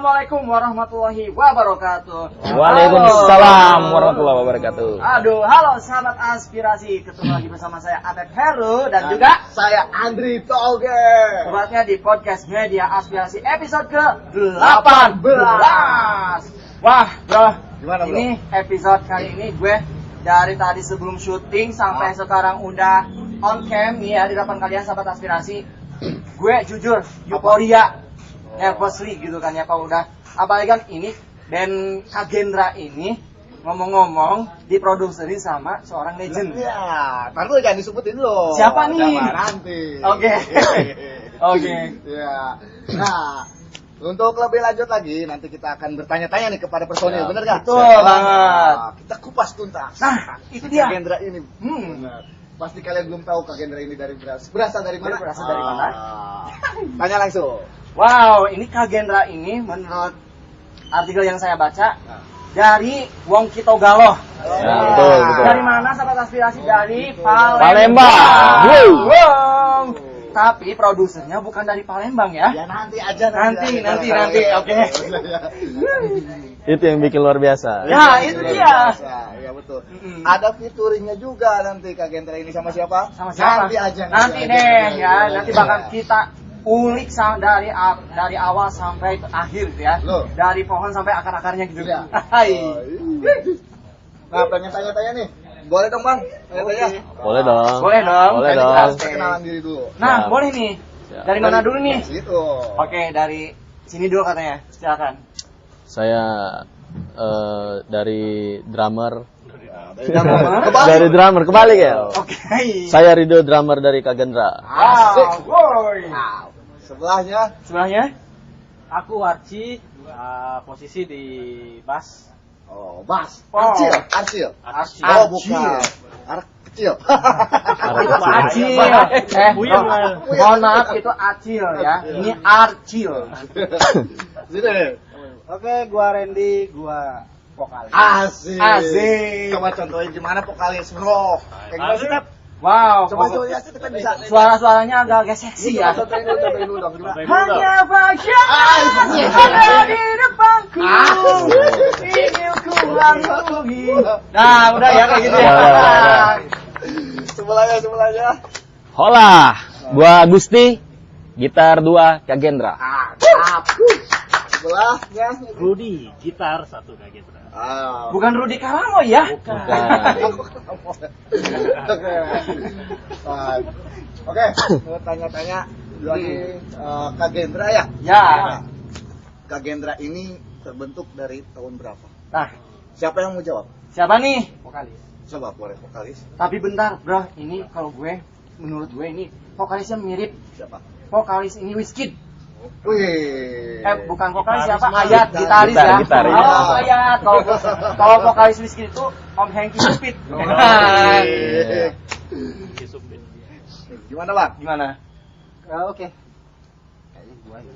Assalamualaikum warahmatullahi wabarakatuh. Waalaikumsalam warahmatullahi wabarakatuh. Aduh, halo sahabat aspirasi. Ketemu lagi bersama saya Atep Heru dan juga saya Andri Toge. tepatnya di podcast Media Aspirasi episode ke-18. Wah, bro. Gimana, bro? Ini episode kali ini gue dari tadi sebelum syuting sampai sekarang udah on cam nih ya di depan kalian sahabat aspirasi. Gue jujur euforia, nervously gitu kan ya kalau udah apalagi kan ini band Kagendra ini ngomong-ngomong diproduksi sama seorang legend. Ya, ntar lu jangan disebutin lo. Siapa nih? Nanti. Oke. Oke. Ya. Nah, untuk lebih lanjut lagi, nanti kita akan bertanya-tanya nih kepada personil, bener gak? Betul banget. Kita kupas tuntas. Nah, itu dia. Kagendra ini. Benar. Pasti kalian belum tahu Kagendra ini berasal dari mana? Berasal dari mana? Tanya langsung. Wow, ini Kagendra ini menurut artikel yang saya baca dari Wong Kito Galoh. Ya, betul. Dari mana sahabat aspirasi? Dari Palembang. Wow. Tapi produsernya bukan dari Palembang ya? Ya nanti aja. Nanti. Oke. Itu yang bikin luar biasa. Ya, itu dia. Ya betul. Ada featuringnya juga nanti Kagendra ini sama siapa? Sama siapa? Nanti aja. Nanti deh ya. Nanti bakal kita ulik dari awal sampai akhir gitu ya. Loh. Dari pohon sampai akar-akarnya gitu. Ya. Hai. Nah, pengen tanya-tanya nih. Boleh dong, Bang? Tanya-tanya. Boleh dong. Boleh dong. Boleh Kita dong. harus perkenalan diri dulu. Nah, Siap. boleh nih. Siap. Dari mana dulu nih? Situ. Oke, dari sini dulu katanya. Silakan. Saya dari drummer. Kebalik. Dari drummer kebalik ya. Oke. Saya Rido, drummer dari Kagendra. Asik. Woi. Nah, sebelahnya Sebelahnya? Aku Arci, posisi di bass. oh, Bas. Oh. Arcil. Arci. Oh, bukan. Anak kecil. Acil. Buyar, Mohon maaf itu Acil ya. Ini Arcil. Sini. Oke, gua Randy, gua vokalis. Asik. Asik. Coba contohin gimana vokalis, Bro. Kayak gimana sih? Wow. Coba ya kita bisa. Suara-suaranya agak-agak seksi ya. Contohin dulu dong. Gimana? Hanya bahagia ada di depanku. Ingin ku lalui. Nah, udah ya kayak gitu ya. Udah. Sebelahnya. Hola, gua Gusti, gitar 2 Kagendra. Sebelahnya. Rudy, gitar 1 kayak gitu. Bukan Rudi Karamo ya? Oke, mau tanya-tanya lagi Kagendra ya? Ya. Kagendra ini terbentuk dari tahun berapa? Nah, Siapa yang mau jawab? siapa nih? Vokalis. Coba boleh vokalis. Tapi bentar, bro. Ini kalau menurut gue ini vokalisnya mirip Siapa? vokalis ini Wizkid. Wih. Bukan vokalis Gitaris siapa? mah. Ayat, gitaris ya. Gitaris. Oh, Ayat. Kalau vokalis Wizkid itu Om Hengki Supit. Wih. Gimana, Bang? Gimana? Oke. Kayaknya gua ya.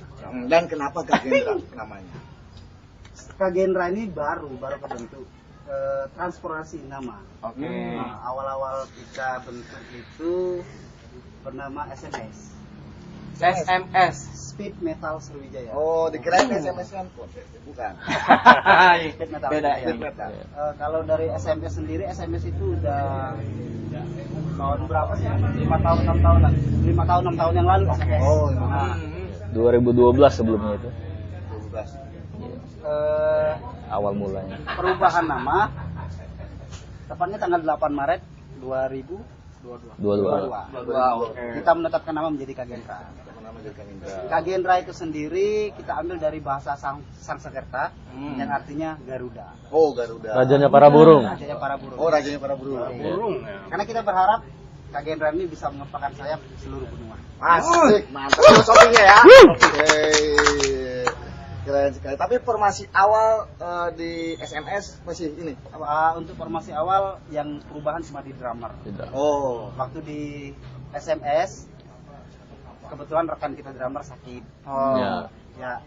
Dan kenapa Kagendra namanya? Kagendra ini baru kebentuk. Transformasi nama. Oke. Nah, awal-awal kita bentuk itu bernama SMS. SMS. Speed Metal Sriwijaya. Oh, dikirain SMS kan? Bukan. Speed Metal. Beda ya. Speed metal. Kalau dari SMS sendiri, SMS itu udah tahun berapa sih? 5 tahun, 6 tahun lah. 5 tahun, 6 tahun yang lalu SMS. Oh, Nah, 2012 sebelumnya itu. 12. eh, Awal mulanya. perubahan nama tepatnya tanggal 8 Maret 2022. 22. Wow. Kita menetapkan nama menjadi Kagendra. Nama dari Kagendra. Kagendra itu sendiri kita ambil dari bahasa Sanskerta yang artinya Garuda. Oh, Garuda. Rajanya para burung. Rajanya para burung. Oh, rajanya para burung. Karena kita berharap Kagendra ini bisa mengepakkan sayap seluruh benua. Asik, mantap filosofinya ya. Keren sekali. Tapi formasi awal di SMS masih ini. Untuk formasi awal yang perubahan cuma di drummer. Tidak. Oh, Waktu di SMS kebetulan rekan kita drummer sakit. Oh. Ya. Ya,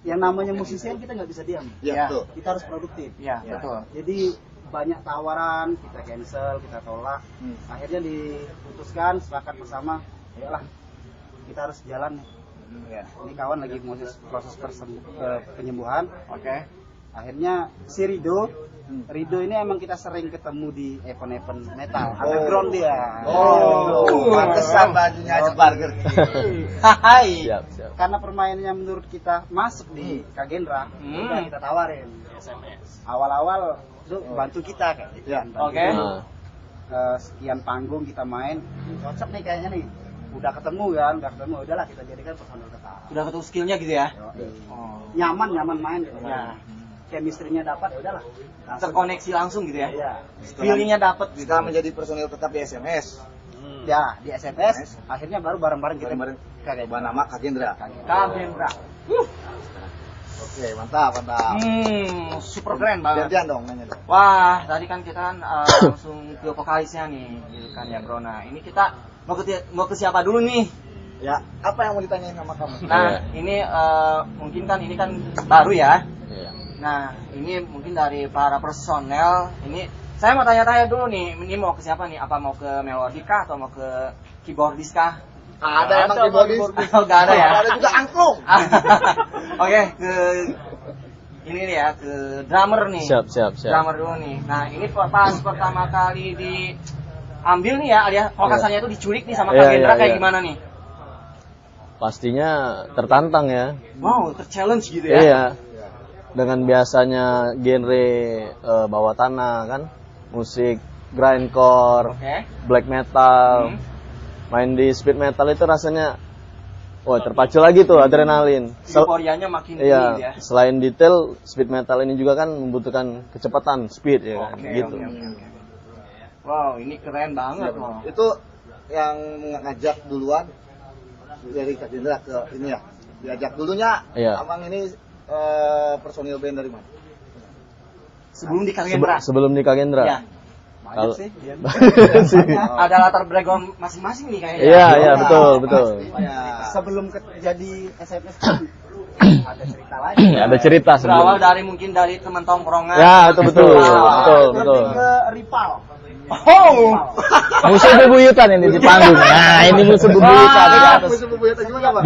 yang namanya musisi kan kita nggak bisa diam. ya betul. Kita harus produktif. Ya, betul. Jadi banyak tawaran, kita cancel, kita tolak. Akhirnya diputuskan sepakat bersama, ayolah kita harus jalan nih. Iya. Ini kawan lagi proses penyembuhan. Oke. Akhirnya si Rido ini emang kita sering ketemu di event-event metal, underground dia. Pantesan bajunya aja Burger King. Hai. Siap, siap. Karena permainannya menurut kita masuk di Kagendra, udah kita tawarin SMS. Awal-awal itu bantu kita kayak gitu. Ya. Bantu. Oke. Nah, Sekian panggung kita main, cocok nih kayaknya nih. Udah ketemu, udahlah kita jadikan personal tetap. Udah ketemu skillnya gitu ya? Oh. Nyaman main gitu. Ya. Chemistry-nya dapat, ya udahlah. Terkoneksi langsung gitu ya? Iya. Feelingnya dapet gitu. Kita menjadi personil tetap di SMS. Ya, di SMS, akhirnya baru bareng-bareng kita Bareng-bareng. kayak Ubah nama Kagendra. Kagendra. Oke, mantap. Super keren banget. Gantian dong nanya dong. Wah, tadi kan kita kan langsung ke vokalisnya nih, gitu kan ya bro. Nah, ini kita mau ke siapa dulu nih? Ya, apa yang mau ditanyain sama kamu? Nah, ini mungkin kan ini kan baru ya. iya. Nah, ini mungkin dari para personel. Ini saya mau tanya-tanya dulu nih. Ini mau ke siapa nih? Apa mau ke melodi kah atau mau ke keyboardis kah? Ada emang keyboardis. Oh, nggak ada ya? Ada juga angklung. Oke, ke ini nih ya, ke drummer nih. Siap. Drummer dulu nih. Nah, ini pas pertama kali diambil nih ya, alias vokasannya itu diculik nih sama Iya, Kagendra iya, kayak iya. gimana nih? Pastinya tertantang ya. Wow, ter-challenge gitu ya? Iya. Dengan biasanya genre bawah tanah kan, musik grindcore, Oke. black metal, main di speed metal itu rasanya, wah terpacu lagi tuh adrenalin. Euforianya makin tinggi Iya, ya. selain detail, speed metal ini juga kan membutuhkan kecepatan, speed ya kan, Oke, gitu. oke. Wow, ini keren banget loh. Itu yang ngajak duluan dari Kagendra ke ini ya. Diajak dulunya. Iya. Abang ini personil band dari mana? Sebelum di Kagendra. Sebelum di Kagendra. Iya. Kalau- sih. Dia. Ada latar background masing-masing nih kayaknya. Iya, betul. Sebelum jadi SMS kan ada cerita lagi. Ada cerita Berawal sebelum. mungkin dari teman tongkrongan. Ya, itu betul. Betul. Betul. Lebih ke rival. Oh. Musuh bebuyutan ini di panggung. Nah, ini musuh bebuyutan di atas. Musuh bebuyutan gimana, Bang?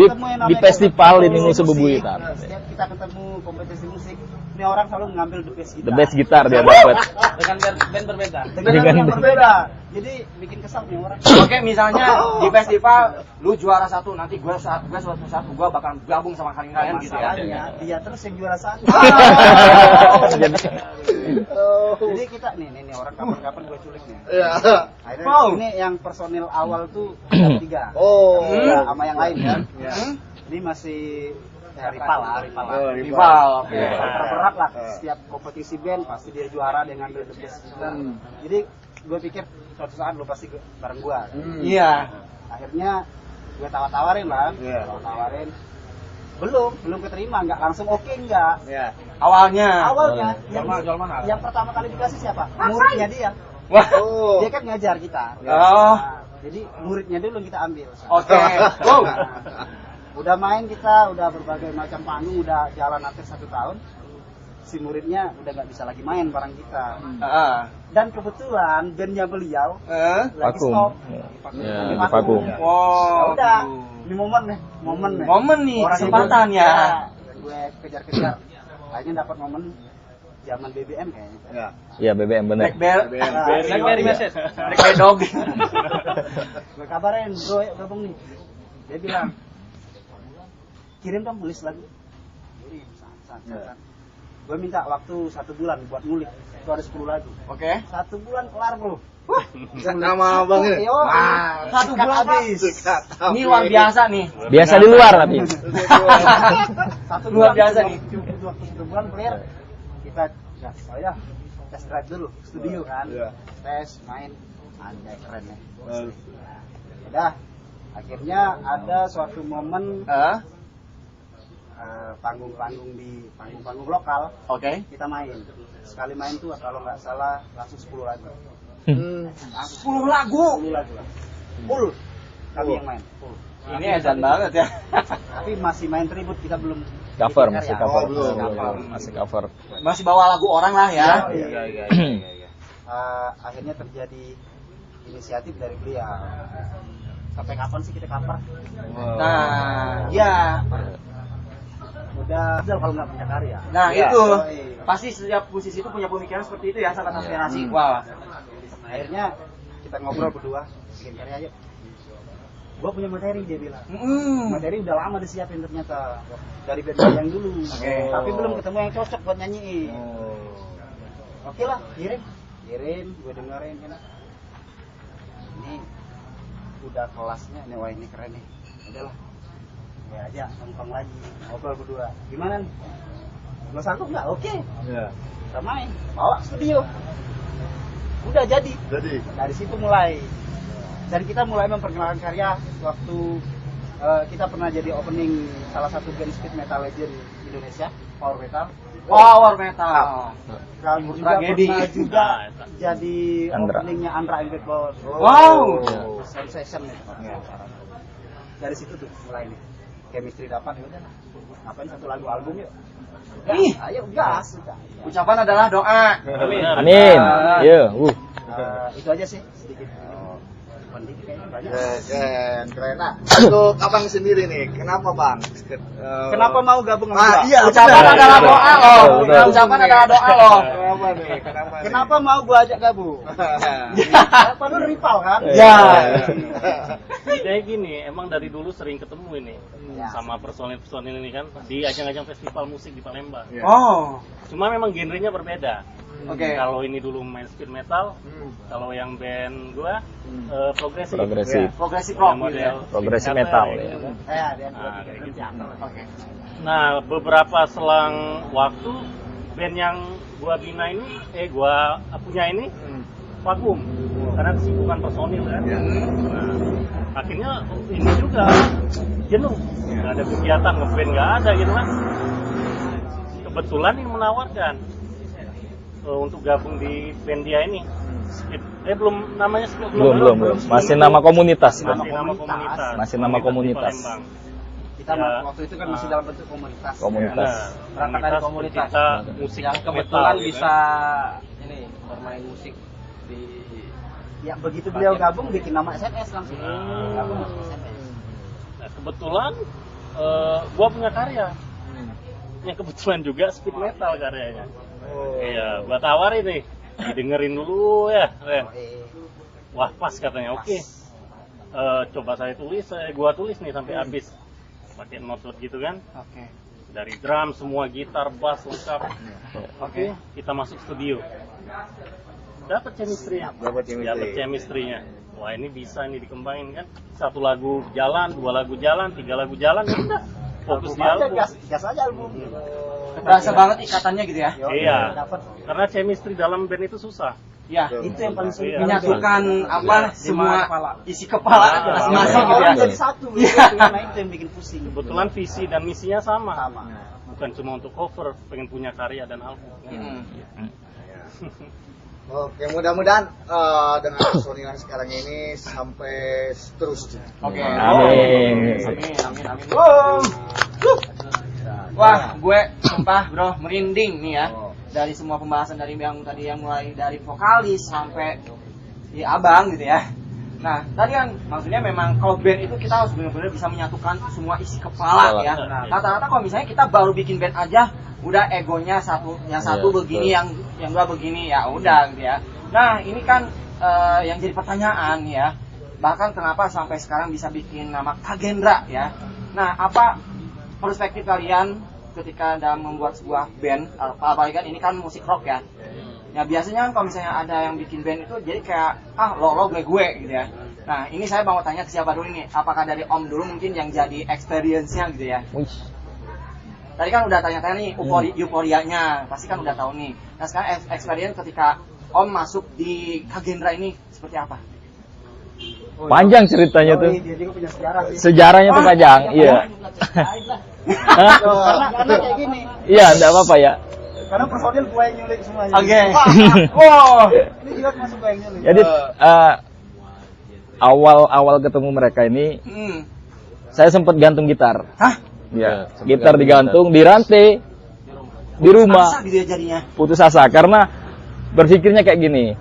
Di festival ini musuh bebuyutan. Setiap kita ketemu kompetisi musik, ini orang selalu mengambil the best The best gitar dia dapat. dengan band berbeda. Dengan Dengan yang band. berbeda. Jadi bikin kesal nih orang. Oke, misalnya di festival lu juara satu, nanti gue suatu satu gue bakal gabung sama kalian gitu ya. Masalahnya dia terus yang juara satu. Jadi kita nih orang kapan-kapan gue culik nih. Iya. Akhirnya Wow. ini yang personil awal tuh ada 3. Oh. Sama yang lain kan. Ini masih rival lah. Rival. Oke. Berat lah. Setiap kompetisi band pasti dia juara dengan the best gitar. Jadi gue pikir suatu saat lu pasti bareng gue. Iya. Akhirnya gue tawarin lah. Iya. Tawarin. Belum keterima, nggak langsung oke nggak. Iya. Awalnya. Awalnya Jual mana? yang pertama kali dikasih siapa? Muridnya dia. Wah. Oh. Dia kan ngajar kita. Oh. Nah, jadi muridnya dulu kita ambil. Oke. Wow. Udah main kita, udah berbagai macam panggung, udah jalan hampir 1 tahun. Si muridnya udah nggak bisa lagi main bareng kita. Dan kebetulan bandnya beliau lagi Vakum. stop. Ya, Lagi di vakum. Ya Wow. udah, ini momen nih. Momen nih, Orang kesempatan hidup, ya. Gue kejar-kejar. Akhirnya dapat momen zaman BBM kayaknya. Iya. Iya, BBM bener. Blackberry message. Blackberry dog. Gue kabarin, bro, yuk gabung nih. Dia bilang, kirim dong list lagu. Kirim, san. Gue minta waktu 1 bulan buat ngulik. Itu ada 10 lagu. Oke. 1 bulan kelar bro. Nama abang ini. Yo, Wah, 1 bulan habis. Ini luar biasa nih. Biasa di luar tapi. 1 Luar bulan biasa cuma nih. butuh waktu 1 bulan clear. Kita gas, oh ya, tes drive dulu studio kan. Iya. Tes main, anjay keren ya. Udah, akhirnya ada suatu momen panggung-panggung di panggung-panggung lokal Oke. kita main. Sekali main tuh kalau nggak salah langsung 10 lagu. 10 lagu. 10 lagu. Full. Kami yang main. Full. Ini edan banget ya. Tapi masih main tribute, kita belum Cover, bikin masih karya. cover. belum. Masih cover. Masih bawa lagu orang lah ya. Iya. Akhirnya terjadi inisiatif dari beliau. sampai kapan sih kita cover? Nah, ya. Udah kalau nggak punya karya. Nah, Iya. itu. Pasti setiap musisi itu punya pemikiran seperti itu ya, sahabat aspirasi. Wah. Akhirnya kita ngobrol berdua, bikin karya yuk. Gua punya materi, dia bilang. Materi udah lama disiapin ternyata dari band yang dulu. Tapi belum ketemu yang cocok buat nyanyiin. Oke lah, kirim, gue dengerin kan. Ini udah kelasnya, ini wah ini keren nih. Udahlah, ya aja nongkrong lagi, ngobrol berdua. Gimana nih? Lo sanggup nggak? Oke. Iya. Kita main, bawa studio. Udah jadi. Dari situ mulai. Dan kita mulai memperkenalkan karya waktu kita pernah jadi opening salah satu band speed metal legend Indonesia, Power Metal. Power metal. Kali juga Tragedi. pernah juga jadi Andra. openingnya Andra Impact Boss. Wow. Sensation nih. Dari situ tuh mulai nih. Chemistry dapat ya udah. Ngapain satu lagu album yuk. Ih. Ayo gas. Udah. Ucapan adalah doa. Amin. Iya. Itu aja sih sedikit. Dikit kayaknya banyak. Keren. Nah, untuk abang sendiri nih, kenapa bang? Kenapa mau gabung sama gua? Iya, Ucapan benar. adalah doa loh. Betul. Ucapan adalah doa loh. Kenapa nih? Kenapa mau gua ajak gabung? Padahal rival kan? Ya. Kayak gini, emang dari dulu sering ketemu ini Ya. sama personil-personil ini kan di ajang-ajang festival musik di Palembang. Oh. Cuma memang genrenya berbeda. Oke. Kalau ini dulu main speed metal, kalau yang band gua progresif. Progresif. Progresif Yang rock gitu model ya. Progresif theater, metal, gitu. ya. Dia Nah, kayak gitu. Oke. Nah, beberapa selang waktu band yang gua bina ini, gua punya ini vakum karena kesibukan personil kan. Nah, akhirnya ini juga jenuh, nggak ada kegiatan ngeband nggak ada gitu kan. Kebetulan ini menawarkan untuk gabung di band dia ini. Speed, belum namanya Speed, Belum. Masih nama komunitas, Bang. Masih nama komunitas. Masih nama komunitas. di Palembang. Kita waktu itu kan masih dalam bentuk komunitas. Komunitas. Berangkat dari komunitas. Kita musik Yang kebetulan bisa ini bermain musik di Ya begitu beliau gabung bikin nama SMS langsung. Gabung masuk SMS. Nah, kebetulan gua punya karya. Yang kebetulan juga speed metal karyanya. Iya, gua tawarin nih. Didengerin dulu ya. Wah, pas katanya. Oke. Coba gua tulis nih sampai habis. Pakai note gitu kan. Oke. Dari drum, semua gitar, bass lengkap. Oke, kita masuk studio. Dapat chemistry-nya. Dapat chemistry-nya. Wah, ini bisa nih dikembangin kan. Satu lagu jalan, 2 lagu jalan, 3 lagu jalan, ya udah. Fokus di album. Gas aja album. Berasa banget ikatannya gitu ya. Iya. Dapat. Karena chemistry dalam band itu susah. Ya, Itu yang paling sulit. Iya. menyatukan apa Lima semua kepala. isi kepala Nah, masing-masing gitu ya. Orang jadi satu. Nah, itu yang bikin pusing. Kebetulan visi dan misinya sama. Sama. Bukan cuma untuk cover, pengen punya karya dan album. Oke, mudah-mudahan dengan personil yang sekarang ini sampai seterusnya. Oke. Amin. Amin. Wow. Wah, gue sumpah bro merinding nih ya. Dari semua pembahasan dari yang tadi yang mulai dari vokalis sampai di abang gitu ya. Nah, tadi kan maksudnya memang kalau band itu kita harus benar-benar bisa menyatukan semua isi kepala ya. Nah, rata-rata kalau misalnya kita baru bikin band aja udah egonya yang satu begini, yang dua begini, ya udah gitu ya. Nah, ini kan yang jadi pertanyaan ya. Bahkan kenapa sampai sekarang bisa bikin nama Kagendra ya. Nah, apa perspektif kalian ketika dalam membuat sebuah band, apalagi kan ini kan musik rock ya. Ya biasanya kan kalau misalnya ada yang bikin band itu jadi kayak lo gue gitu ya. Nah, ini saya mau tanya ke siapa dulu nih? Apakah dari Om dulu mungkin yang jadi experience-nya gitu ya? Tadi kan udah tanya-tanya nih euforianya, pasti kan udah tahu nih. Nah, sekarang experience ketika Om masuk di Kagendra ini seperti apa? Panjang ceritanya tuh. Dia juga punya sejarah sih. Sejarahnya tuh panjang. Iya. Karena kayak gini. Iya, enggak apa-apa ya. Karena personil gue yang nyulik semuanya. Oke. Wow. Ini juga masuk gue yang nyulik. Jadi awal ketemu mereka ini saya sempat gantung gitar. Hah? Ya, gitar digantung di rantai di rumah. Masa gitu ya jadinya? Putus asa karena berpikirnya kayak gini.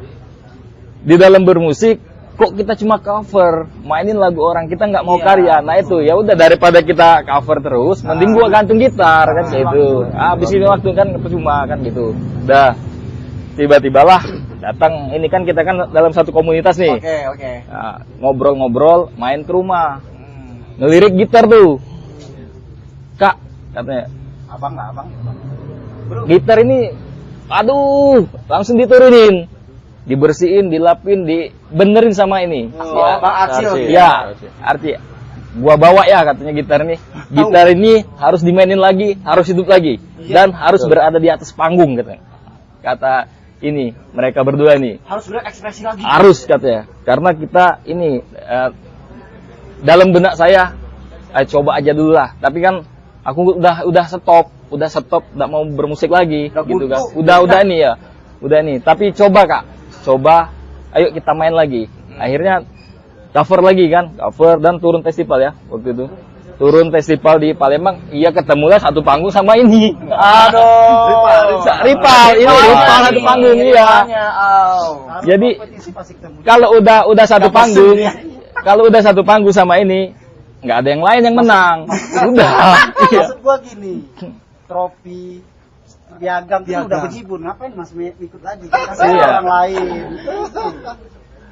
Di dalam bermusik kok kita cuma cover, mainin lagu orang, kita nggak mau Iya. karya. Nah itu ya udah, daripada kita cover terus, mending gua gantung gitar kan gitu. Habis ini waktu kan percuma kan gitu. Udah tiba-tibalah datang, ini kan kita kan dalam satu komunitas nih. Oke. Nah, ngobrol-ngobrol, main ke rumah, Hmm. ngelirik gitar tuh. Kak, katanya, Abang lah, abang. gitar ini, aduh, langsung diturunin, dibersihin, dilapin, dibenerin sama ini. Oh, Bang Acil. Ya, arti gua bawa ya katanya gitar ini. Gitar ini harus dimainin lagi, harus hidup lagi, dan harus berada di atas panggung katanya. Kata ini mereka berdua nih. Harus berekspresi lagi. Harus katanya. Karena kita ini dalam benak saya coba aja dulu lah. Tapi kan aku udah stop, enggak mau bermusik lagi Udah gitu kan. buntu. Udah ini ya. Udah nih, tapi coba Kak. Coba ayo kita main lagi. Akhirnya cover lagi kan, cover dan turun festival ya waktu itu. Turun festival di Palembang, iya ketemulah satu panggung sama ini. Aduh. Rival, ini rival satu panggung iya. Jadi Kompetisi pasti ketemu. kalau udah satu panggung, kalau udah satu panggung sama ini, nggak ada yang lain yang menang. Udah. Iya. Maksud gua gini, trofi piagam itu Piagam. udah berjibun, ngapain Mas ikut lagi? Kasih Iya. orang lain.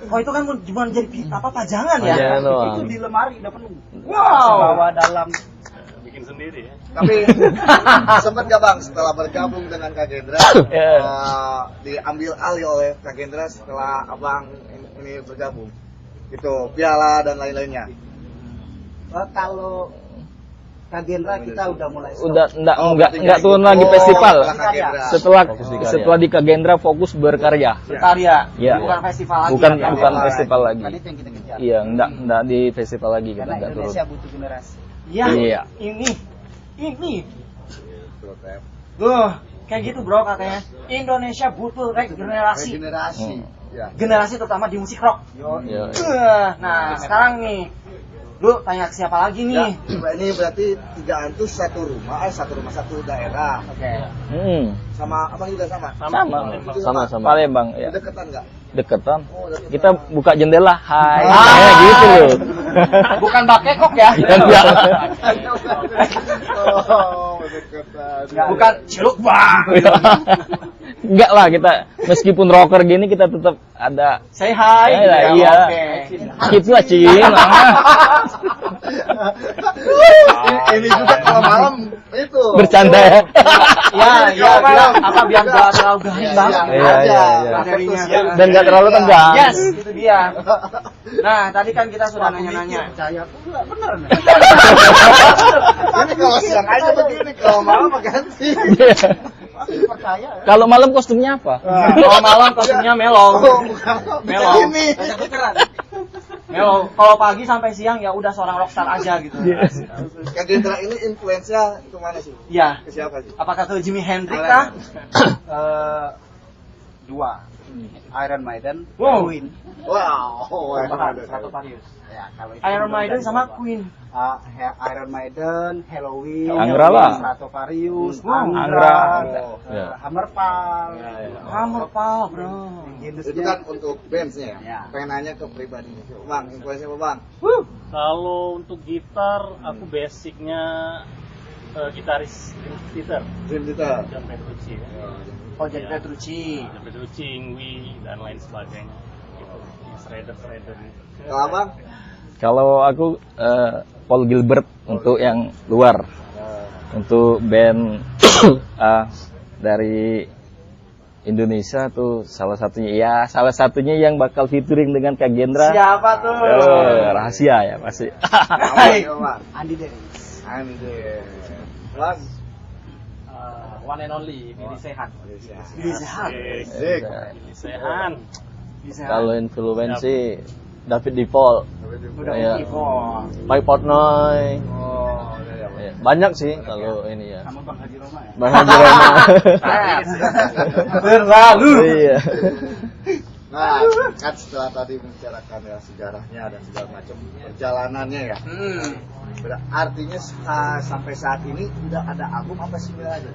Oh itu kan cuma jadi pajangan ya? Pajangan doang. Itu di lemari udah penuh. Wow. Bawa dalam. Bikin sendiri ya. Tapi sempat gak bang setelah bergabung dengan Kak Gendra Ya. diambil alih oleh Kak Gendra setelah abang ini bergabung itu piala dan lain-lainnya. Kalau Kak Gendra kita udah mulai stop. Udah Oh, enggak turun lagi festival. setelah Kak Gendra. Setelah di Kak Gendra fokus berkarya. Berkarya. Iya. Bukan festival lagi. Bukan ya, bukan Bang? festival lagi. Kan itu yang kita kejar. Iya, enggak di festival lagi kita Karena enggak turun. Indonesia butuh generasi. Iya. Iya. Ini. Kayak gitu bro katanya. Indonesia butuh regenerasi. Regenerasi. Ya. Generasi terutama di musik rock. Iya. Nah sekarang nih, lu tanya ke siapa lagi Ya, nih? ini berarti 3 antus satu rumah satu daerah. Oke. Sama abang juga sama. Sama Palembang ya. Deketan nggak? Deketan. Oh, deketan. Kita buka jendela. Hai. Ah. Kayak gitu loh. Bukan bakekok ya? Enggak. Oh, deketan. Bukan ciluk bang. Enggak lah, kita meskipun rocker gini kita tetap ada Say hi. iya. Oke. Hits lah Cin. Ini juga kalau malam itu Bercanda ya. Ya, biar gak terlalu garing bang. Iya. Materinya. Dan nggak terlalu tegang. Yes, itu dia. Nah, tadi kan kita sudah nanya-nanya. Percaya aku nggak bener nih. Ini kalau siang aja begini, kalau malam ganti. Percaya. Kalau malam kostumnya apa? Kalau malam kostumnya mellow. Mellow. Ini. Mellow. Kalau pagi sampai siang ya udah seorang rockstar aja gitu. Kak Gendra ini influence-nya kemana sih? Iya. Ke siapa sih? Apakah ke Jimi Hendrix kah? Dua. Iron Maiden, Wow. Queen. Wow. Stratovarius. Ya, kalau itu Iron udah Maiden dari sama bawah. Queen. Iron Maiden, Halloween, Angra lah. Stratovarius, Wow. Angra, Ya. Hammerfall. Hammerfall, bro. Itu kan untuk bands-nya ya. Ya. Pengen nanya ke pribadi. Bang, influence apa bang? Kalau untuk gitar, aku basicnya gitaris Peter, Dream Theater. John Petrucci ya. Oh, jadi Petrucci. John Petrucci, Ingwi, dan lain sebagainya. Gitu. Shredder. Kalau abang? Kalau aku Paul Gilbert untuk yang luar. Untuk band dari Indonesia tuh salah satunya yang bakal featuring dengan Kak Gendra. Siapa tuh? Rahasia ya pasti. Abang, bang. Andi Deri. Andi. Bang. One and only, Billy Sehan. Billy Sehan. Zik. Sehan. Kalau influensi David DePaul, Udah Iya. Ivo. Mike Portnoy, Oh, iya. ya, banyak sih kalau ini ya. Sama Bang Haji Roma ya. Bang Haji Roma. Berlalu. Iya. Nah, kan setelah tadi membicarakan ya sejarahnya dan segala macam perjalanannya ya. Artinya sampai saat ini udah ada album apa single aja?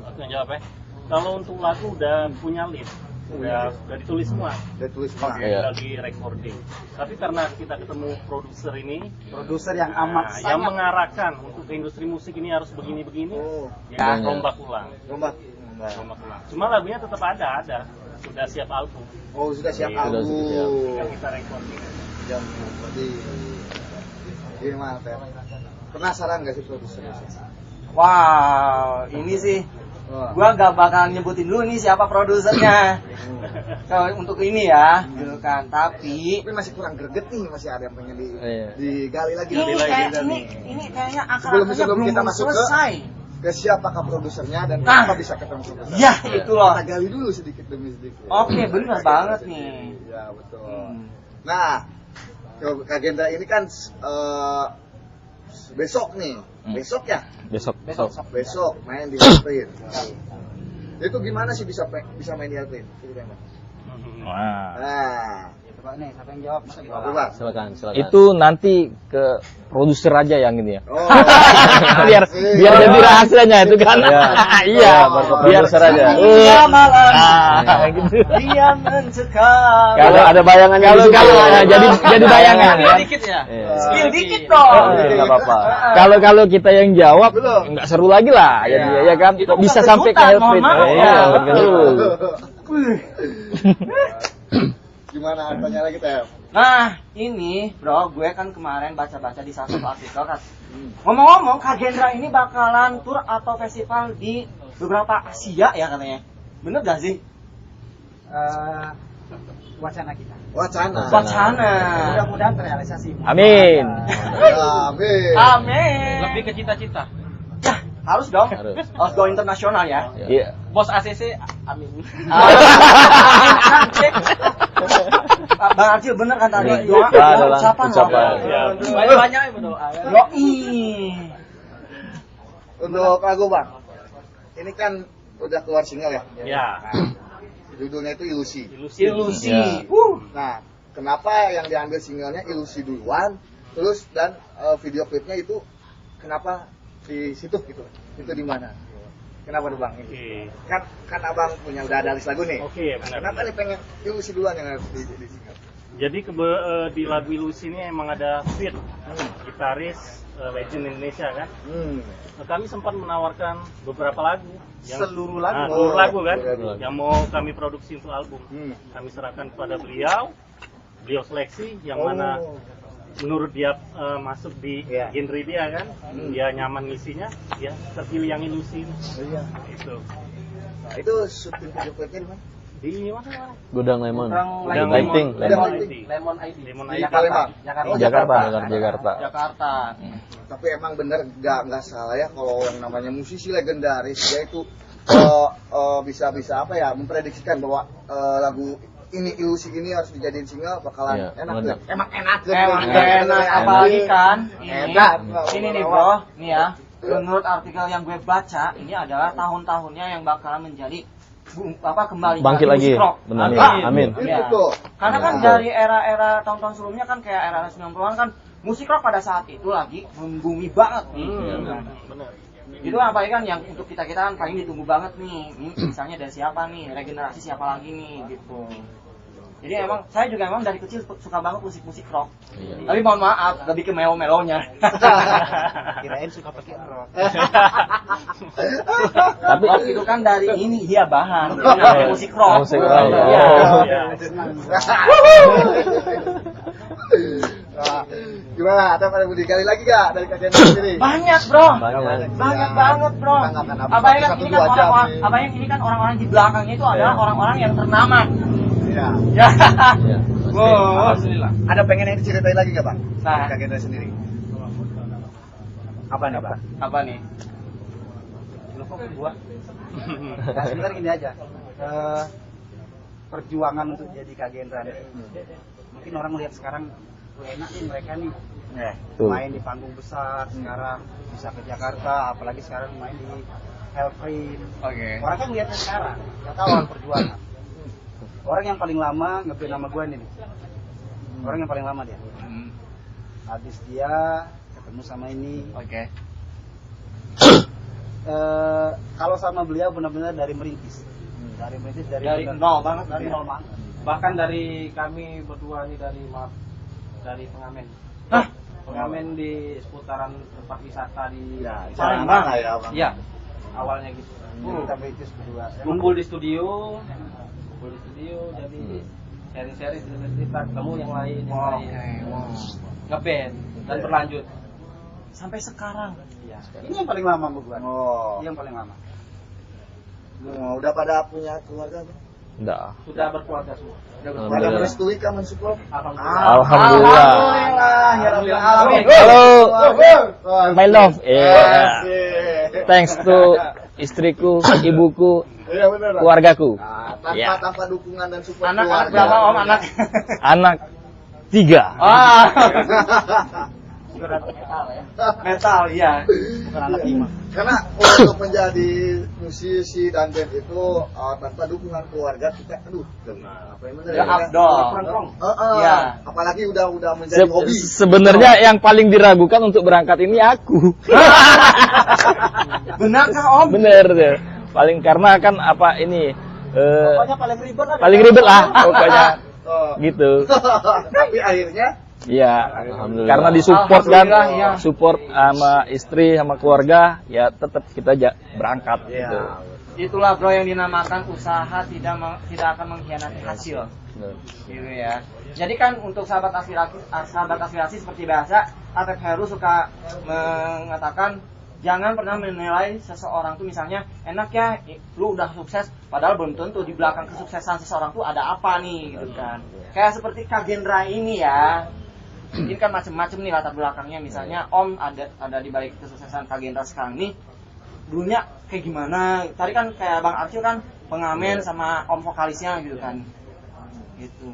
Aku yang jawab ya. Kalau untuk lagu udah punya lead. Sudah ditulis semua. Udah tulis semua. Oke, Iya. lagi recording. Tapi karena kita ketemu produser ini, Produser yang amat yang sangat mengarahkan untuk ke industri musik ini harus begini-begini, Oh, ya Banyak. rombak ulang. rombak. Rombak ulang. Cuma lagunya tetap ada. Sudah siap album. Oh, sudah siap Iya. album. Sudah siap. Tinggal kita recording. Jam berarti gimana Teh? Penasaran nggak sih produsernya? Wow, ini sih Wah. gua gak bakal nyebutin dulu nih siapa produsernya. Kalau untuk ini ya, gitu kan. Tapi Tapi masih kurang greget nih, masih ada yang pengen Iya. digali lagi. ini lebih lagi kayak dan ini kayaknya Sebelum akar-akarnya belum kita masuk ke- selesai. ke siapakah produsernya dan Nah. kenapa bisa ketemu produser? Ya, itu loh. Kita gali dulu sedikit demi sedikit. Oke, bener banget nih. Ya betul. Hmm. Nah, Kak Gendra ini kan besok nih, besok ya, Besok. besok main di Alprin. Itu gimana sih bisa main di Alprin? Wah. Nah, coba nih siapa yang jawab? coba. Silakan. Itu nanti ke produser aja yang ini ya. Oh, biar jadi rahasianya itu kan. Iya, baru ke biar produser aja. Iya malam. Ah, gitu. Dia mencekam. Kalau ada bayangannya kalau di situ. kalau jadi bayangan ya. Dikit ya. Iya. Skill dikit dong. Nggak apa-apa. Kalau kita yang jawab Belum. nggak seru lagi lah jadi ya kan. Itu Kok bisa bukan sampai ke kejutan, Hellprint? mohon maaf. Iya, Ya. betul. Gimana tanya lagi Teh? Nah, ini bro, gue kan kemarin baca-baca di salah satu artikel kan. Ngomong-ngomong, Kak Gendra ini bakalan tur atau festival di beberapa Asia ya katanya. Bener gak sih? Wacana kita. Wacana. Wacana. Mudah-mudahan terrealisasi. Amin. Amin. Amin. Lebih ke cita-cita. Ya, harus dong. Harus. Harus go internasional ya. Iya. Bos ACC, amin. Bang Arcil bener kan tadi Iya. doa Ya, adalah ucapan ucapan. loh. Ya. Banyak-banyak yang berdoa. Ya. Yoi. Untuk lagu Bang, ini kan udah keluar single ya? Ya. Judulnya itu Ilusi. Ilusi. Ya. Nah, kenapa yang diambil singlenya Ilusi duluan, terus dan video klipnya itu kenapa di situ gitu? Itu di mana? Kenapa tuh Bang? Oke. Kan Abang punya udah ada list lagu nih. Oke, benar. Kenapa nih pengen Ilusi duluan yang harus di single? Jadi di lagu Ilusi ini emang ada Fit, gitaris legend Indonesia kan. Nah, kami sempat menawarkan beberapa lagu. Seluruh lagu? Nah, seluruh lagu kan, Seluruh lagu. yang mau kami produksi untuk album. Kami serahkan kepada beliau seleksi yang mana menurut dia masuk di Iya. genre dia kan, dia nyaman ngisinya, dia terpilih yang Ilusi. Iya. Itu Nah, itu syuting video klipnya di mana? di mana? Gudang Lemon. Gudang Lighting. Lemon. Lemon ID. Lemon Di ID. Palembang. Oh, Jakarta. Jakarta. Tapi emang bener nggak salah ya kalau yang namanya musisi legendaris dia itu bisa apa ya memprediksikan bahwa lagu ini Ilusi ini harus dijadiin single bakalan Iya, enak meledak. tuh. Emang enak tuh. Emang enak, apalagi kan Enak. ini nih bro, nih ya. Menurut artikel yang gue baca, ini adalah tahun-tahunnya yang bakalan menjadi kembali Bangkit lagi. musik rock. Benar. Amin. Amin. Itu Iya. tuh. Karena kan Iya. dari era-era tahun-tahun sebelumnya kan kayak era 90-an kan musik rock pada saat itu lagi membumi banget nih. Benar. Itu apa kan yang untuk kita kan paling ditunggu banget nih. Ini misalnya dari siapa nih, regenerasi siapa lagi nih gitu. Jadi emang saya juga emang dari kecil suka banget musik rock. Iya. Tapi mohon maaf, lebih ke melo-melonya. Kirain suka pakai rock. Tapi rock itu kan dari ini dia bahan, dari musik rock. Musik rock. Iya. Oh. Ya. Nah, gimana? Ada pada mau dikali lagi gak dari kajian sendiri? Banyak bro, Banyak. banyak banget bro. Kita nggak akan habis Apa yang satu ini dua kan jam orang-orang, nih. apa yang ini kan orang-orang di belakangnya itu adalah orang-orang yang ternama. Iya. Ya. Iya. Wow. Alhamdulillah. Ada pengen yang diceritain lagi gak Bang? Nah. Kak Gendra sendiri. Apa nih Bang? Apa nih? Nah, sebenarnya gini aja. Perjuangan untuk jadi Kak Gendra nih. Mungkin orang lihat sekarang enak nih mereka nih Betul. main di panggung besar sekarang bisa ke Jakarta, apalagi sekarang main di Hellprint. Oke. Orang kan lihatnya sekarang, nggak tahu orang perjuangan. Orang yang paling lama nge-band nama gue nih. Orang yang paling lama dia. Habis dia ketemu sama ini. Oke. Kalau sama beliau benar-benar dari merintis. Dari British Dari nol banget dari dari nol banget. bahkan dari kami berdua nih dari pengamen. Hah? Pengamen di seputaran tempat wisata di Ya, Palembang. lah ya, Bang. Iya, awalnya gitu. Kita British berdua. Kumpul di studio, jadi sharing-sharing cerita ketemu yang lain, ngeband dan berlanjut. Sampai sekarang. Iya. Ini yang paling lama berdua. Oh, Ini yang paling lama. udah pada punya keluarga, Bang? Udah. Sudah berkeluarga semua. Pada Alhamdulillah. merestui kan mensupport? Alhamdulillah. Alhamdulillah. Ya Rabbil Alamin. Halo, Wah, my love. Yeah. asik. Thanks to istriku, ibuku, Iya benar. keluargaku. Nah, tanpa Ya. tanpa dukungan dan support Anak keluarga. berapa Om anak? Anak 3. Ah. Metal ya. Bukan anak lima. Karena untuk menjadi musisi dan band itu tanpa dukungan keluarga kita apa yang benar Ya, Abdul. Iya. Apalagi udah menjadi hobi. Sebenarnya yang paling diragukan untuk berangkat ini aku. Benar kah Om? Bener deh. Paling karena kan apa ini Pokoknya paling ribet lah. paling ribet lah pokoknya Oh. gitu. Tapi akhirnya Iya, karena disupport kan, Alhamdulillah, iya. support sama istri sama keluarga, ya tetap kita berangkat gitu. Itulah bro yang dinamakan usaha tidak akan mengkhianati hasil. Gitu ya. Jadi kan untuk sahabat aspirasi seperti biasa, Atep Heru suka mengatakan jangan pernah menilai seseorang tuh misalnya enak ya lu udah sukses padahal belum tentu di belakang kesuksesan seseorang tuh ada apa nih gitu kan. Kayak seperti Kak Gendra ini ya. Ini kan macam-macam nih latar belakangnya, misalnya Om ada di balik kesuksesan Kak Gendra sekarang nih dulunya kayak gimana. Tadi kan kayak Bang Arcil kan pengamen sama Om vokalisnya gitu kan. Gitu.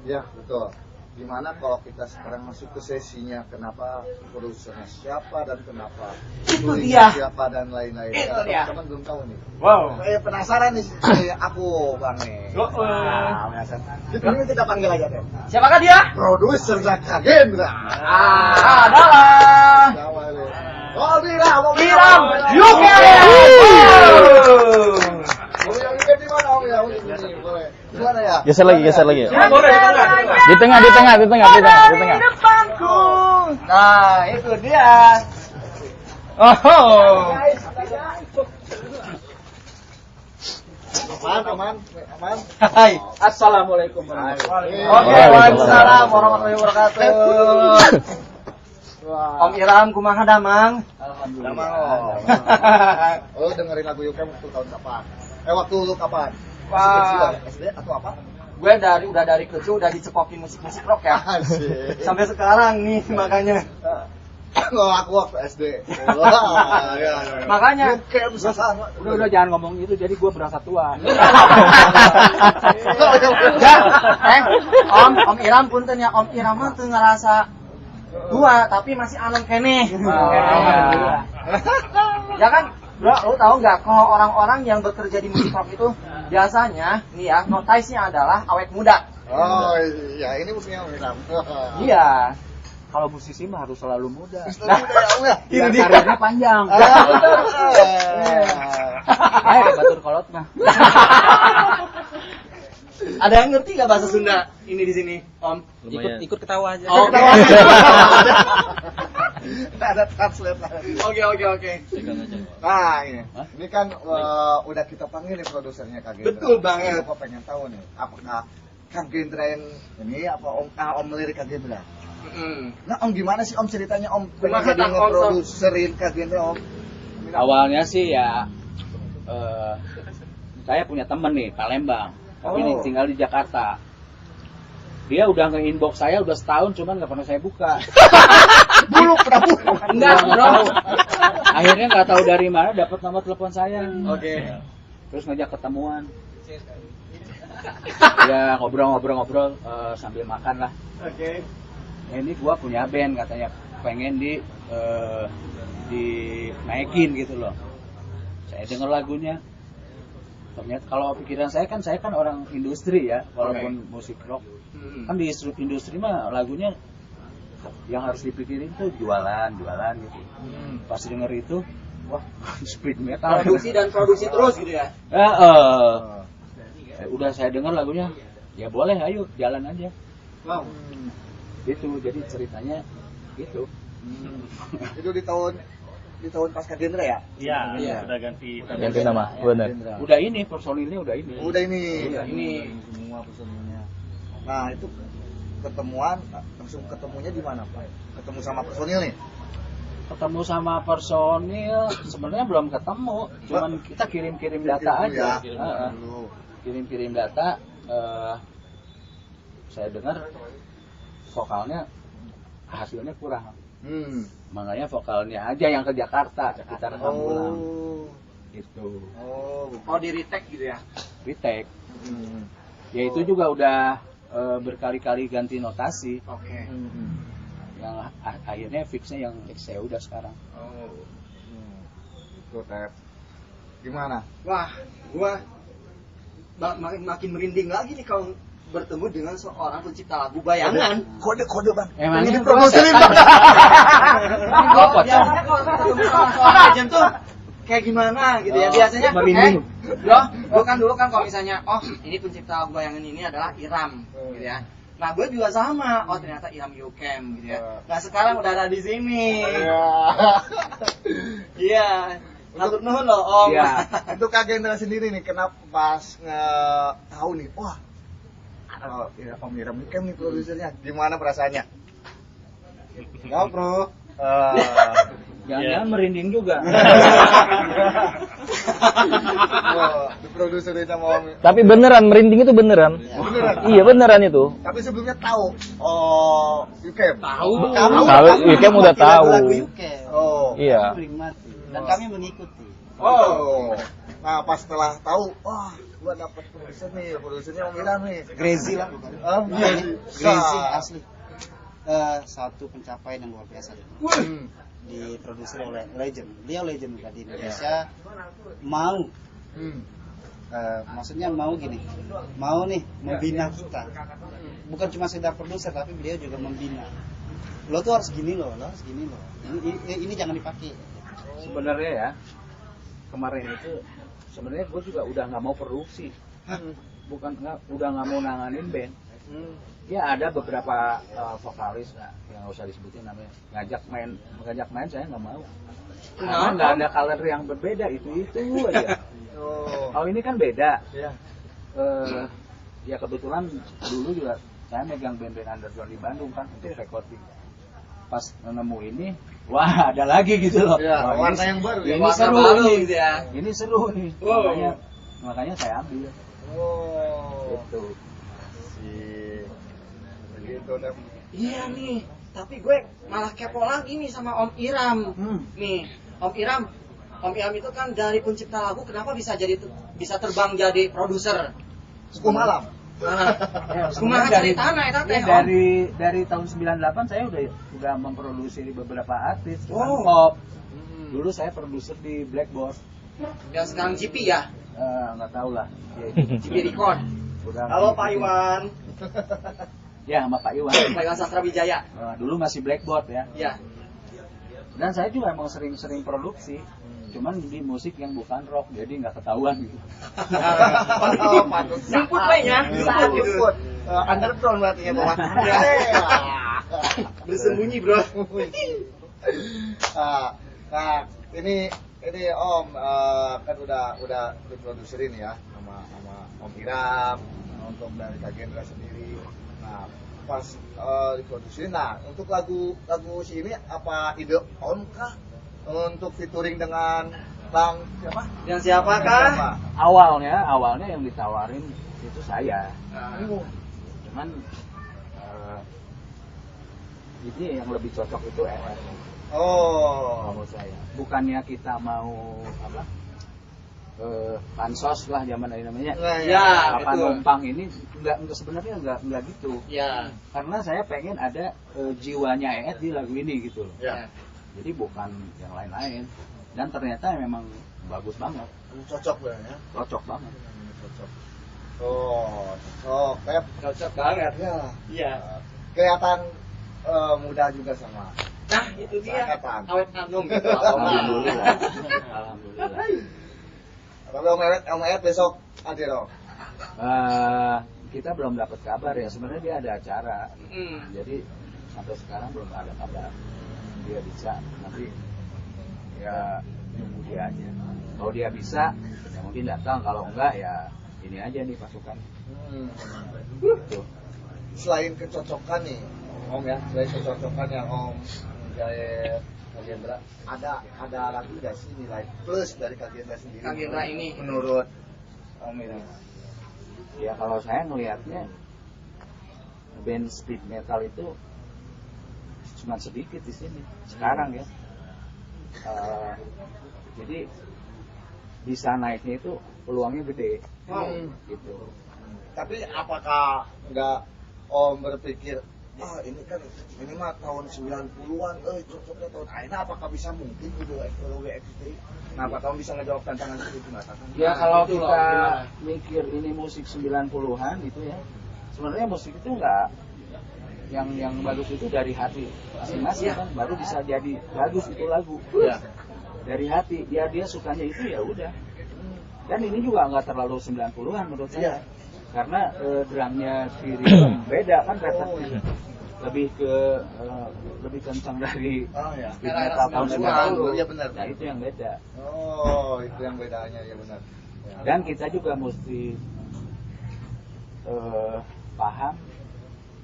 ya betul. Gimana kalau kita sekarang masuk ke sesinya, kenapa produsernya siapa dan kenapa Itu touringnya dia. siapa dan lain-lain. Itu dia. Teman-teman belum tahu nih. Wow. Penasaran nih aku Bang nih. Nah, Ini kita panggil aja deh. siapakah dia? Produsernya Kak Gendra. Adalah Siapa nih? Oh, Biram. Biram Yuke. Om yang ini di mana Om ya? Ini boleh. Di mana ya? Geser lagi. Boleh di tengah. Di tengah. Depanku. Nah, itu dia. Oh. Aman. Hai. Assalamualaikum Oke, Waalaikumsalam. waalaikumsalam warahmatullahi wabarakatuh. Om Iram kumaha damang? Alhamdulillah. Oh, dengerin lagu Yuka waktu tahun kapan? Waktu lu kapan? Masih Wah. kecil ya? SD atau apa? Gue udah dari kecil udah dicekokin musik-musik rock ya. Asik. Sampai sekarang nih makanya. Oh, aku waktu SD. Wah, ya. Makanya Kayak bisa sama. Udah jangan ngomong gitu, jadi gue berasa tua. Ya, Om Iram punten ya, Om Iram mah tuh ngerasa tua tapi masih anom keneh. Ya kan, bro, lu tahu nggak kalau orang-orang yang bekerja di musik rock itu biasanya nih ya, notice-nya adalah awet muda. Oh, iya, ini musiknya Wiram. Iya. Kalau musisi mah harus selalu muda. Nah, ya, Itu dia. Karirnya panjang. Ayo batur kolot mah. Ada yang ngerti nggak bahasa Sunda ini di sini, Om? Ikut ketawa aja. Oh, Ada translate lah. Oke. Nah, ini kan udah kita panggil nih produsernya Kak Gendra. Betul banget. Aku pengen tahu nih, apakah Kak Gendra yang ini apa Om melirik Kak Gendra? Nah, Om gimana sih Om ceritanya Om pengen Kumaha jadi tak, Om? ngeproduserin Kak Gendra Om? Awalnya sih ya saya punya temen nih Palembang, tapi ini tinggal di Jakarta. Dia udah nge-inbox saya udah setahun, cuman nggak pernah saya buka. Buluk pernah buluk. Enggak, bro. Akhirnya nggak tahu dari mana dapat nomor telepon saya. Oke. Terus ngajak ketemuan. Ya ngobrol-ngobrol sambil makan lah. Oke. Ini gua punya band katanya, pengen dinaikin gitu loh. Saya denger lagunya. Ternyata kalau pikiran saya kan orang industri ya, walaupun musik rock. Kan di industri mah lagunya yang harus dipikirin tuh jualan gitu. Pas denger itu wah speed metal. Produksi terus gitu ya. Udah saya dengar lagunya, ya boleh, ayo jalan aja. Wow. Itu jadi ceritanya gitu. Itu di tahun pasca genre ya? Iya, udah ganti nama, benar. Udah ini personilnya udah ini. Udah ini. Ini Semua personilnya. Nah, itu ketemuan langsung ketemunya di mana, Pak? Ketemu sama personil nih. Ketemu sama personil sebenarnya belum ketemu, cuman kita kirim-kirim data aja. Kirim-kirim data. Saya dengar vokalnya hasilnya kurang. Makanya vokalnya aja yang ke Jakarta kita rekam ulang. Gitu. oh di retake gitu ya. Retake. Ya itu juga udah berkali-kali ganti notasi. Oke. Yang akhirnya fixnya yang ya udah sekarang. Itu Tep. Gimana? Wah, gua makin merinding lagi nih kalau bertemu dengan seorang pencipta lagu bayangan. Kode Bang. Emangnya Ini diproduserin Bang. Biasanya kalau ketemu sama seorang legend tuh kayak gimana gitu ya. Biasanya merinding. Gue kan dulu kan kalau misalnya ini pencipta lagu bayangan ini adalah Iram gitu ya. Nah gue juga sama, ternyata Iram Yukem gitu ya. Nah sekarang udah ada di sini. Iya. Matur nuhun loh Om. Iya. Untuk Kak Gendra sendiri nih, kenapa pas tahu nih, wah Om Iram Yukem nih produsernya, gimana perasaannya? Ya bro. Jangan-jangan merinding juga. Diproduserin sama Om. Tapi beneran merinding itu beneran. Beneran? Iya beneran itu. Tapi sebelumnya tahu. Yukem. Tahu. Tahu, Yukem udah tahu. Iya. Menikmati dan kami mengikuti. Nah pas setelah tahu, wah gua dapet produsernya Om Iram nih. Crazy lah. Crazy asli. Satu pencapaian yang luar biasa. Diproduksi oleh legend. Beliau legend juga di Indonesia. Mau maksudnya mau gini, mau nih membina kita. Bukan cuma sekedar produser, tapi beliau juga membina. Lo tuh harus gini loh, harus gini loh. Ini jangan dipakai. Sebenarnya ya, kemarin itu sebenarnya gue juga udah nggak mau produksi. Udah nggak mau nanganin band. Ya ada beberapa vokalis yang nggak usah disebutin namanya, ngajak main saya nggak mau. Karena nggak ada color yang berbeda, itu aja. Kalau ini kan beda. Ya kebetulan dulu juga saya megang band-band underground di Bandung kan untuk recording. Pas nemu ini, wah ada lagi gitu loh. Ya, warna yang baru. Ini Warna seru baru nih. gitu ya. Ini seru nih. Makanya saya ambil. Gitu. Begitu Tep. Iya nih, tapi gue malah kepo lagi nih sama Om Iram. Nih, Om Iram itu kan dari pencipta lagu, kenapa bisa terbang jadi produser? Suku Malam. Kumaha dari tanah eta teh. Dari tahun 98 saya udah memproduksi beberapa artis dengan Oh. pop. Dulu saya produser di Blackboard. Yang sekarang GP ya, Nggak tahu lah. GP Record. Udah Halo Pak Iwan. Ya sama Pak Iwan. Pak Iwan Sastra Wijaya. Dulu masih Blackboard ya. Iya. Dan saya juga emang sering produksi. Cuman di musik yang bukan rock, jadi nggak ketahuan gitu. Luput banyak, Luput. Underground berarti ya Bapak. Bersembunyi bro. Nah, ini Om kan udah diproduserin ya sama Om Iram untuk dari Kak Gendra sendiri. Nah, pas diproduserin, nah untuk lagu si ini apa ide Om kah untuk featuring dengan Bang siapa? Yang siapakah? Awalnya yang ditawarin itu saya. Cuman ini yang lebih cocok itu RR. Menurut saya. Bukannya kita mau pansos lah zaman ini namanya. Ya, Apa betul. numpang ini sebenarnya enggak gitu. Ya. Karena saya pengen ada jiwanya EET di lagu ini gitu loh. Ya. Jadi bukan yang lain-lain. Dan ternyata memang bagus banget. Cocok ya. Cocok banget. Cocok. Pep Cocok banget. ya. Iya. Kelihatan muda juga sama Nah, itu dia. Sangat paham. Awet Hanum gitu. Alhamdulillah. Alhamdulillah. Tapi Om Ed besok hadir Om. Kita belum dapat kabar ya. Sebenarnya dia ada acara. Hmm. Jadi sampai sekarang belum ada kabar. Dia bisa, tapi ya nunggu dia aja. Kalau dia bisa, ya mungkin datang. Kalau enggak ya ini aja nih pasukan. Gitu. Selain kecocokan nih Om ya, selain kecocokan yang Om Jaya Kagendra, ada lagi nggak sih nilai plus dari Kagendra sendiri? Kagendra ini. Menurut Om ini. Ya kalau saya ngelihatnya band speed metal itu cuma sedikit di sini sekarang ya. Jadi bisa naiknya itu peluangnya gede. Gitu. Tapi apakah nggak Om berpikir ini kan ini mah tahun 90-an, cocoknya tahun ini apakah bisa mungkin gitu teknologi XT? Kenapa kamu bisa ngejawab tantangan itu mata? Ya kalau itu loh, kita gimana? mikir ini musik 90-an gitu ya. Sebenarnya musik itu enggak yang bagus itu dari hati masing-masing kan baru bisa jadi bagus itu lagu. Ya. Dari hati dia sukanya itu ya udah. Dan ini juga enggak terlalu 90-an menurut saya. Karena drumnya kiri beda kan patternnya. Lebih kencang dari speed metal tahun 90. Iya benar. Nah itu yang beda. Oh, itu yang bedanya ya benar. Dan kita juga mesti paham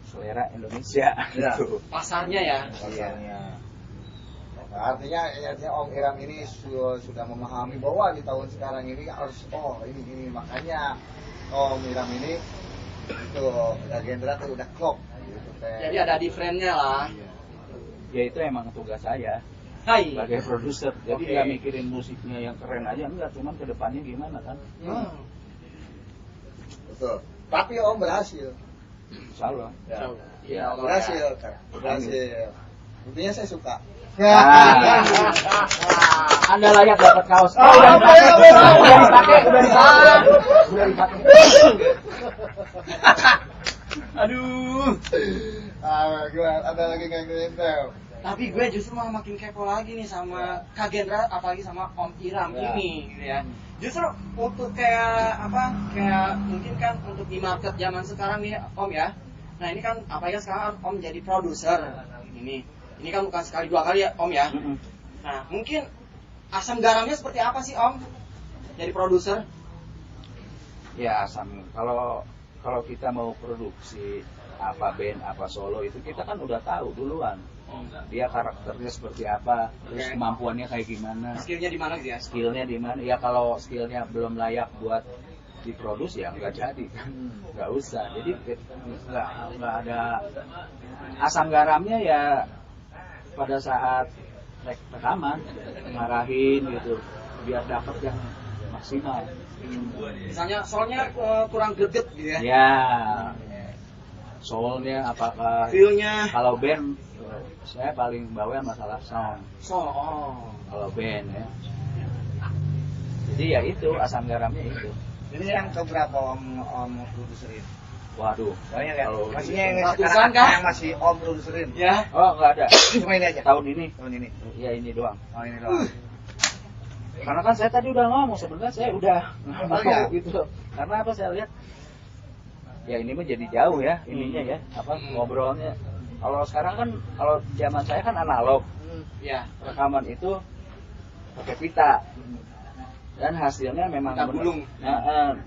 selera Indonesia gitu. Pasarnya ya. Pasalnya. Artinya Om Iram ini sudah memahami bahwa di tahun sekarang ini harus ini makanya Om Iram ini itu Kagendra tuh udah klop gitu, Jadi ada different-nya lah. Ya itu emang tugas saya Hai. sebagai produser. Jadi Oke. nggak mikirin musiknya yang keren aja enggak, cuman kedepannya gimana kan. Betul. Tapi Om berhasil. Insya Allah. Ya, Berhasil kan. Berhasil. Intinya saya suka. Anda layak dapat kaos. Udah dipakai. Aduh. Gue ada lagi nggak ngintel. Tapi gue justru malah makin kepo lagi nih sama Kagendra, apalagi sama Om Iram ini gitu ya. Justru untuk kayak mungkin kan untuk di market zaman sekarang nih Om ya. Nah ini kan apalagi sekarang Om jadi produser ini kan bukan sekali dua kali ya Om ya. Nah mungkin asam garamnya seperti apa sih Om jadi produser? Ya asam kalau kita mau produksi apa band apa solo itu kita kan udah tahu duluan. Dia karakternya seperti apa, terus kemampuannya kayak gimana. Skillnya di mana gitu ya? Skillnya di mana? Ya kalau skillnya belum layak buat diproduksi ya nggak jadi kan, nggak usah. Jadi nggak ada asam garamnya ya pada saat rekaman ngarahin gitu biar dapat yang maksimal. Misalnya soalnya kurang greget gitu ya? Ya, soalnya apakah Feel-nya kalau band saya paling bawel masalah sound. Kalau band ya. Jadi ya itu asam garamnya itu. Ini yang keberapa Om produserin? Waduh, Banyak ya? kalau Maksudnya yang ratusan sekarang kah? yang masih Om produserin? ya. oh nggak ada. Cuma ini aja? Tahun ini. Tahun ini? Ya ini doang. Oh ini doang. Karena kan saya tadi udah ngomong sebenarnya saya udah nggak mau ya? gitu. Karena apa saya lihat ya ini mah jadi jauh ya ininya ya apa ngobrolnya. Kalau sekarang kan kalau zaman saya kan analog. Ya. Rekaman itu pakai pita. Dan hasilnya memang Pita gulung.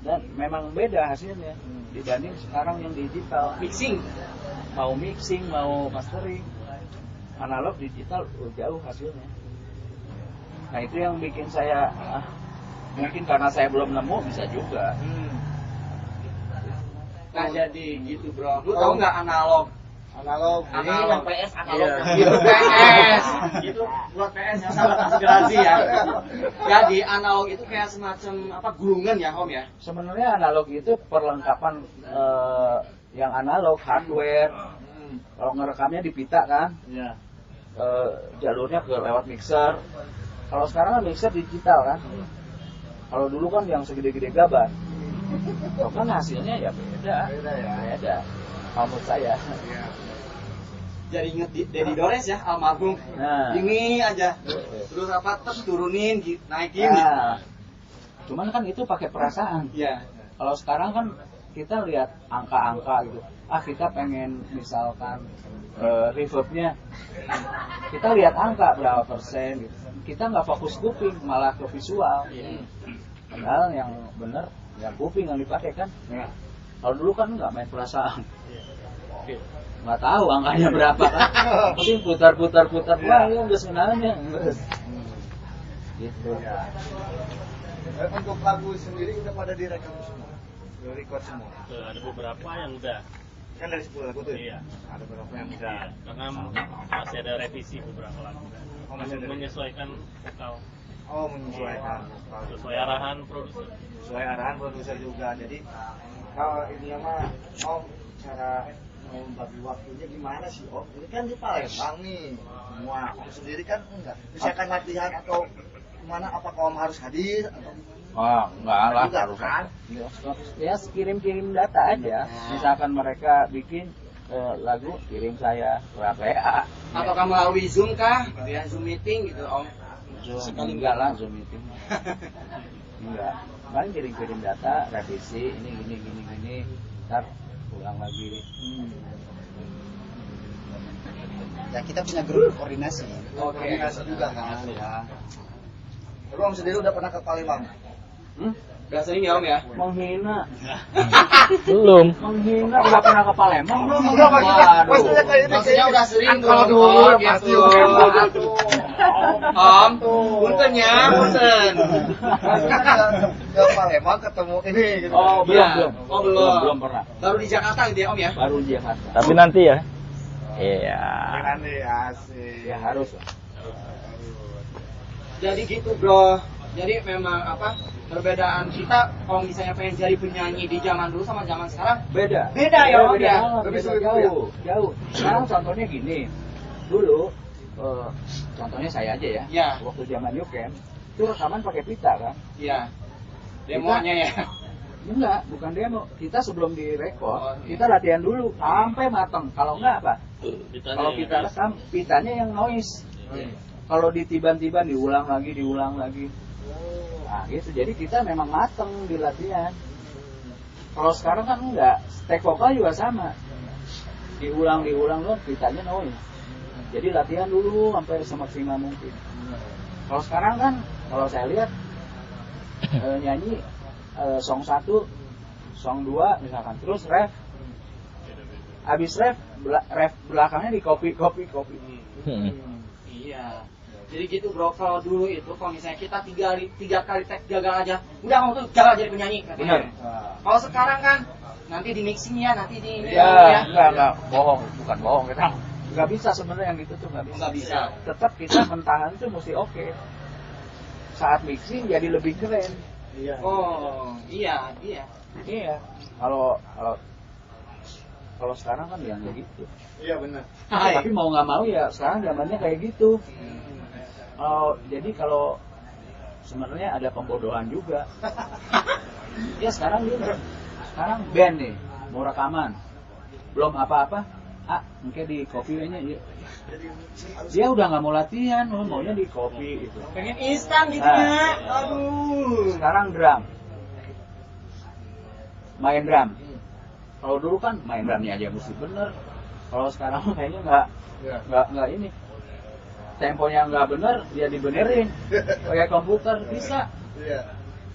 dan memang beda hasilnya dibanding sekarang yang digital. Mixing. Mau mixing, mau mastering, analog digital jauh hasilnya. Nah itu yang bikin saya mungkin karena saya belum nemu bisa juga. Nah jadi gitu bro. Lu tahu nggak analog? Analog. Ini Ini yang PS analog. Itu PS. Itu buat PS yang sahabat aspirasi ya. Jadi analog itu kayak semacam apa gulungan ya Om ya? Sebenarnya analog itu perlengkapan yang analog hardware. Kalau ngerekamnya di pita kan, jalurnya lewat mixer. Kalau sekarang kan mixer digital kan. Kalau dulu kan yang segede-gede gaban. Kalau kan hasilnya ya beda. Beda. Menurut saya. jadi inget Dedi Dores ya, almarhum. Nah. Ini aja. Terus apa, turunin, naikin. Nah, cuman kan itu pakai perasaan. Iya. Kalau sekarang kan kita lihat angka-angka gitu. Kita pengen misalkan reverbnya, kita lihat angka berapa persen gitu. Kita nggak fokus kuping, malah ke visual. Padahal yang bener ya kuping yang dipakai kan. Kalau dulu kan nggak main perasaan. Nggak tahu angkanya berapa kan. Mungkin putar-putar, wah ya udah sebenarnya. Gitu. Untuk lagu sendiri udah pada direkam semua, udah record semua. Ada beberapa yang udah. Kan dari 10 lagu tuh. Iya. Ada beberapa yang udah. Karena masih ada revisi beberapa lagu. Masih ada Menyesuaikan vokal. Menyesuaikan. Sesuai arahan produser. Sesuai arahan produser juga. Jadi kalau ini mah cara mau bagi waktunya gimana sih Om? Ini kan di Palembang nih semua. Om sendiri kan enggak. Misalkan latihan atau gimana? Apakah Om harus hadir? Atau Wah, enggak lah, juga, harus kan? Ya kirim-kirim data aja. Misalkan mereka bikin lagu, kirim saya lewat WA. Ataukah melalui Zoom kah? Ya, Zoom meeting gitu, Om. Zoom enggak lah, Zoom meeting. Enggak. Paling kirim-kirim data, revisi, ini gini. Ntar pulang lagi. Ya kita punya grup koordinasi. Koordinasi juga kan? Ya. Tapi Om sendiri udah pernah ke Palembang? Gak sering ya, Om ya? Menghina. Belum. Menghina enggak pernah ke Palembang belum? Enggak, maksudnya kayak ini. Maksudnya udah sering Kalau tuh. dulu Oh, pasti gitu. Om, punten ya, punten. Ke Palembang ketemu ini gitu. Oh, belum, Iya. belum. Oh, belum. Belum pernah. Baru di Jakarta gitu ya, Om ya? Baru di Jakarta. Tapi nanti ya. Iya. Kan nih asik. Ya harus lah. Jadi gitu, Bro. Jadi memang perbedaan kita kalau misalnya pengen jadi penyanyi di zaman dulu sama zaman sekarang Beda. Beda ya, Om, Beda ya? banget, Lebih beda sulit jauh. Sekarang contohnya gini. Dulu contohnya saya aja ya. Ya. Waktu zaman Yuken itu rekaman pakai pita kan. Iya. Demonya ya. Enggak, bukan demo. Kita sebelum direkod, Oh, iya. kita latihan dulu sampai matang. Kalau enggak apa? Kalau kita rekam, pitanya yang noise. Kalau ditiban-tiban diulang lagi. Nah, gitu. Jadi kita memang mateng di latihan. Kalau sekarang kan enggak, stek vokal juga sama. Diulang loh, pitanya noise. Jadi latihan dulu sampai semaksimal mungkin. Kalau sekarang kan, kalau saya lihat nyanyi song 1, song 2 misalkan, terus ref. Habis ref belakangnya di copy. Iya. Jadi gitu, Bro. Kalau dulu itu kalau misalnya kita tiga kali tag gagal aja, udah kamu tuh gagal jadi penyanyi katanya. Benar. Kalau sekarang kan nanti di mixing ya, nanti di Ya, enggak, bohong, bukan bohong kita. Enggak bisa sebenarnya yang gitu tuh enggak bisa. Nggak bisa. Tetap kita mentahan itu mesti oke. Saat mixing jadi lebih keren. Oh, iya. Iya. Kalau sekarang kan yang kayak gitu. Iya benar. Tapi mau nggak mau ya sekarang zamannya kayak gitu. Jadi kalau sebenarnya ada pembodohan juga. Ya sekarang band nih mau rekaman, belum apa-apa, mungkin di copy-nya dia udah nggak mau latihan, maunya di copy gitu. Pengen instan gitu Nah. ya. Aduh. Sekarang main drum. Kalau dulu kan main drumnya aja mesti bener. Kalau sekarang kayaknya nggak ini. Temponya nggak bener, dia dibenerin. Kayak komputer bisa. Iya.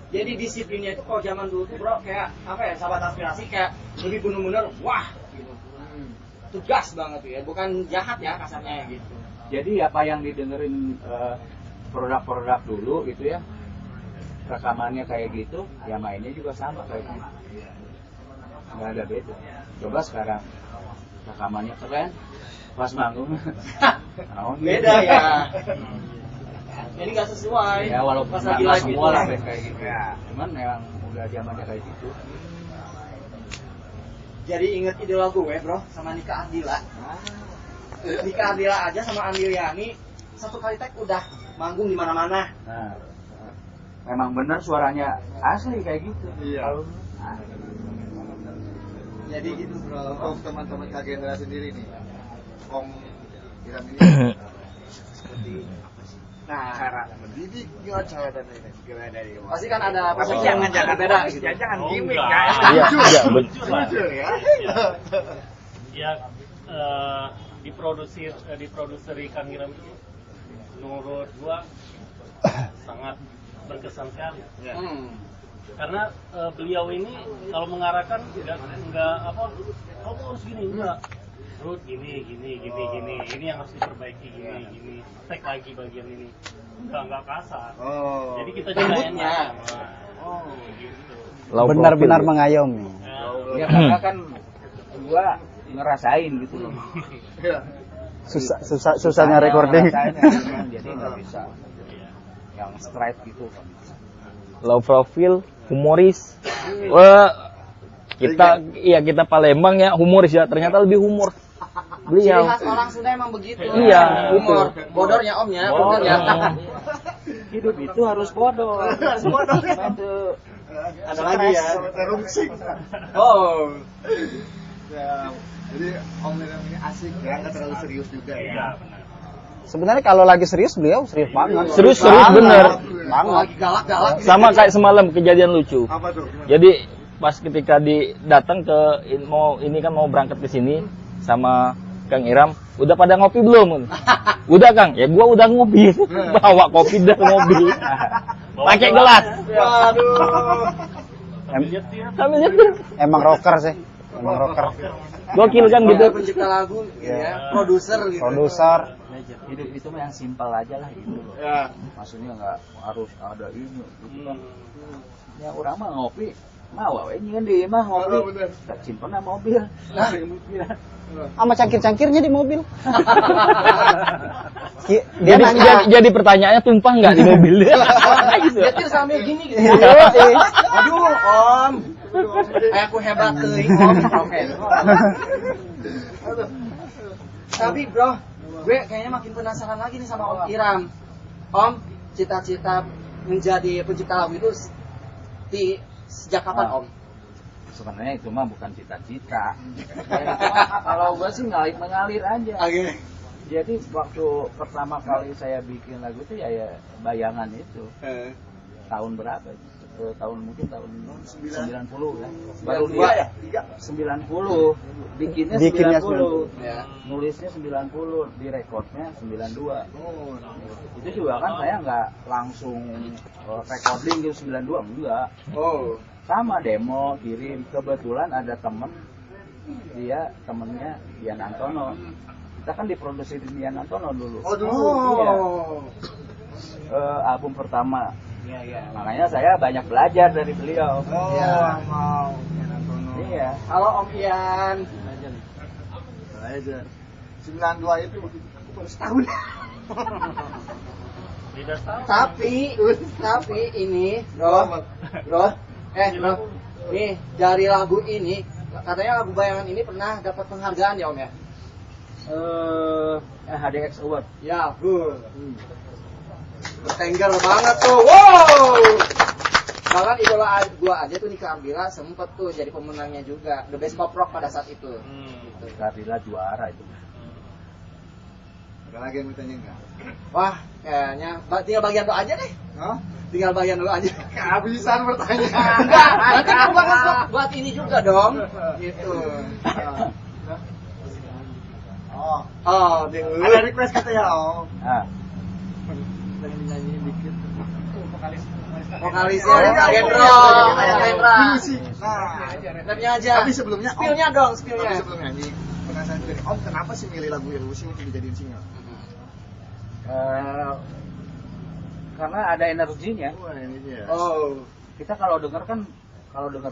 Jadi disiplinnya itu kalau zaman dulu tuh, Bro, kayak sahabat aspirasi kayak lebih bener-bener wah gitu. Tugas banget tuh ya, bukan jahat ya kasarnya gitu. Jadi apa yang didengerin produk-produk dulu gitu ya, rekamannya kayak gitu, ya mainnya juga sama kayak gitu. Nggak ada beda. Coba sekarang rekamannya keren, pas manggung Beda ya. Jadi nggak sesuai. Ya walaupun pas lagi nggak live semua lah gitu. kayak gitu. Cuman memang udah zamannya kayak gitu. Jadi inget idola gue, Bro, sama Nika Ardila. Nika Ardila aja sama Andiliani satu kali tag udah manggung di mana-mana. Nah, memang benar suaranya asli kayak gitu. Iya. Kalau Jadi gitu, Bro. Untuk teman-teman Kak Gendra sendiri nih, Om Iram ini seperti apa sih? Nah, Cara mendidik gimana cara dari pasti kan ada Tapi jangan beda gitu. Jangan Oh, gimmick enggak. ya. Iya, iya, Jujur lah. jujur ya. Ya, diproduseri Kang Iram itu menurut gua sangat berkesan sekali. Karena beliau ini kalau mengarahkan enggak apa, kamu harus gini, enggak. Terus gini, ini yang harus diperbaiki gini, tek lagi bagian ini. Enggak kasar. Oh. Jadi kita juga yang nyaman. Gitu. Low Benar-benar profile. mengayomi. Ya karena kan gua ngerasain gitu loh. Susahnya recording. Ngerasain, jadi nggak bisa yang straight gitu. Low profile, humoris. Wah, kita Palembang ya humoris ya. Ternyata lebih humor. Ciri Beliau. khas orang Sunda emang begitu. Iya, Humor. Bodornya Om ya, bener ya. Hidup itu harus bodoh. Itu Ada lagi ya, terungsik. Oh. Ya, jadi Om Iram ini asik ya, nggak terlalu serius juga Iya, ya. benar. Sebenarnya kalau lagi serius beliau serius banget. Serius bener. Lagi galak-galak. Sama kayak semalam kejadian lucu. Apa tuh? Gimana? Jadi pas ketika datang ke ini kan mau berangkat ke sini sama Kang Iram, udah pada ngopi belum? Udah Kang, ya gua udah ngopi. Bawa kopi dari mobil. Pakai gelas. Waduh. Sambil nyetir. Emang rocker sih. Emang rocker. Gokil kan gitu. Pencipta lagu, ya. Produser gitu. Produser. hidup itu mah yang simpel aja lah gitu loh. Ya. Maksudnya nggak harus ada ini gitu kan. Ya orang mah ngopi mau we nyeun di mah Oh, ngopi. bener. Tak simpen mobil. Sama cangkir-cangkirnya di mobil. Dia nanya. Jadi pertanyaannya tumpah nggak di mobil? Gitu. Nyetir sambil gini gitu. Iya. Aduh, Om. Aku hebat teuing, Om. Oke. Tapi bro, gue kayaknya makin penasaran lagi nih sama Om Iram. Om, cita-cita menjadi pencipta lagu itu sejak kapan Om? Sebenarnya itu mah bukan cita-cita. Ya, itu mah kalau gua sih mengalir aja. Oke. Jadi waktu pertama kali saya bikin lagu itu ya bayangan itu. Tahun berapa? Tahun mungkin tahun 90 ya. Baru dia ya? 90. Bikinnya 90. Ya. Nulisnya 90, direkodnya 92. Itu juga kan saya nggak langsung recording gitu 92 enggak. Oh. Sama demo kirim, kebetulan ada temennya Dian Antono. Kita kan diproduksi Dian Antono dulu. Oh, dulu. Iya. Album pertama. Makanya saya banyak belajar dari beliau. Oh, Ya. mau. Iya. Halo Om Ian. Belajar. 92 itu baru setahun. Beda setahun. Tapi ini, bro, nih dari lagu ini, katanya lagu Bayangan ini pernah dapat penghargaan ya Om ya? HDX Award. Ya, bertengger banget tuh, wow! Bahkan idola gua aja tuh Nika Ardila sempet tuh jadi pemenangnya juga, the best pop rock pada saat itu. Ardila juara itu. Ada lagi yang bertanya enggak? Wah, kayaknya tinggal bagian doa aja deh. Hah? Tinggal bagian doa aja. Kehabisan bertanya. Enggak, nanti aku bakal buat ini juga dong. Gitu. Oh, Ada request katanya, Om. Nah, vokalisnya Hendro. Nah, Rapnya aja. tapi sebelumnya Om, Spillnya dong, tapi spillnya. sebelum nyanyi, penasaran dari Om, kenapa sih milih lagu Ilusi untuk dijadiin single? karena ada energinya. Wah, ini dia. Oh. Kita kalau denger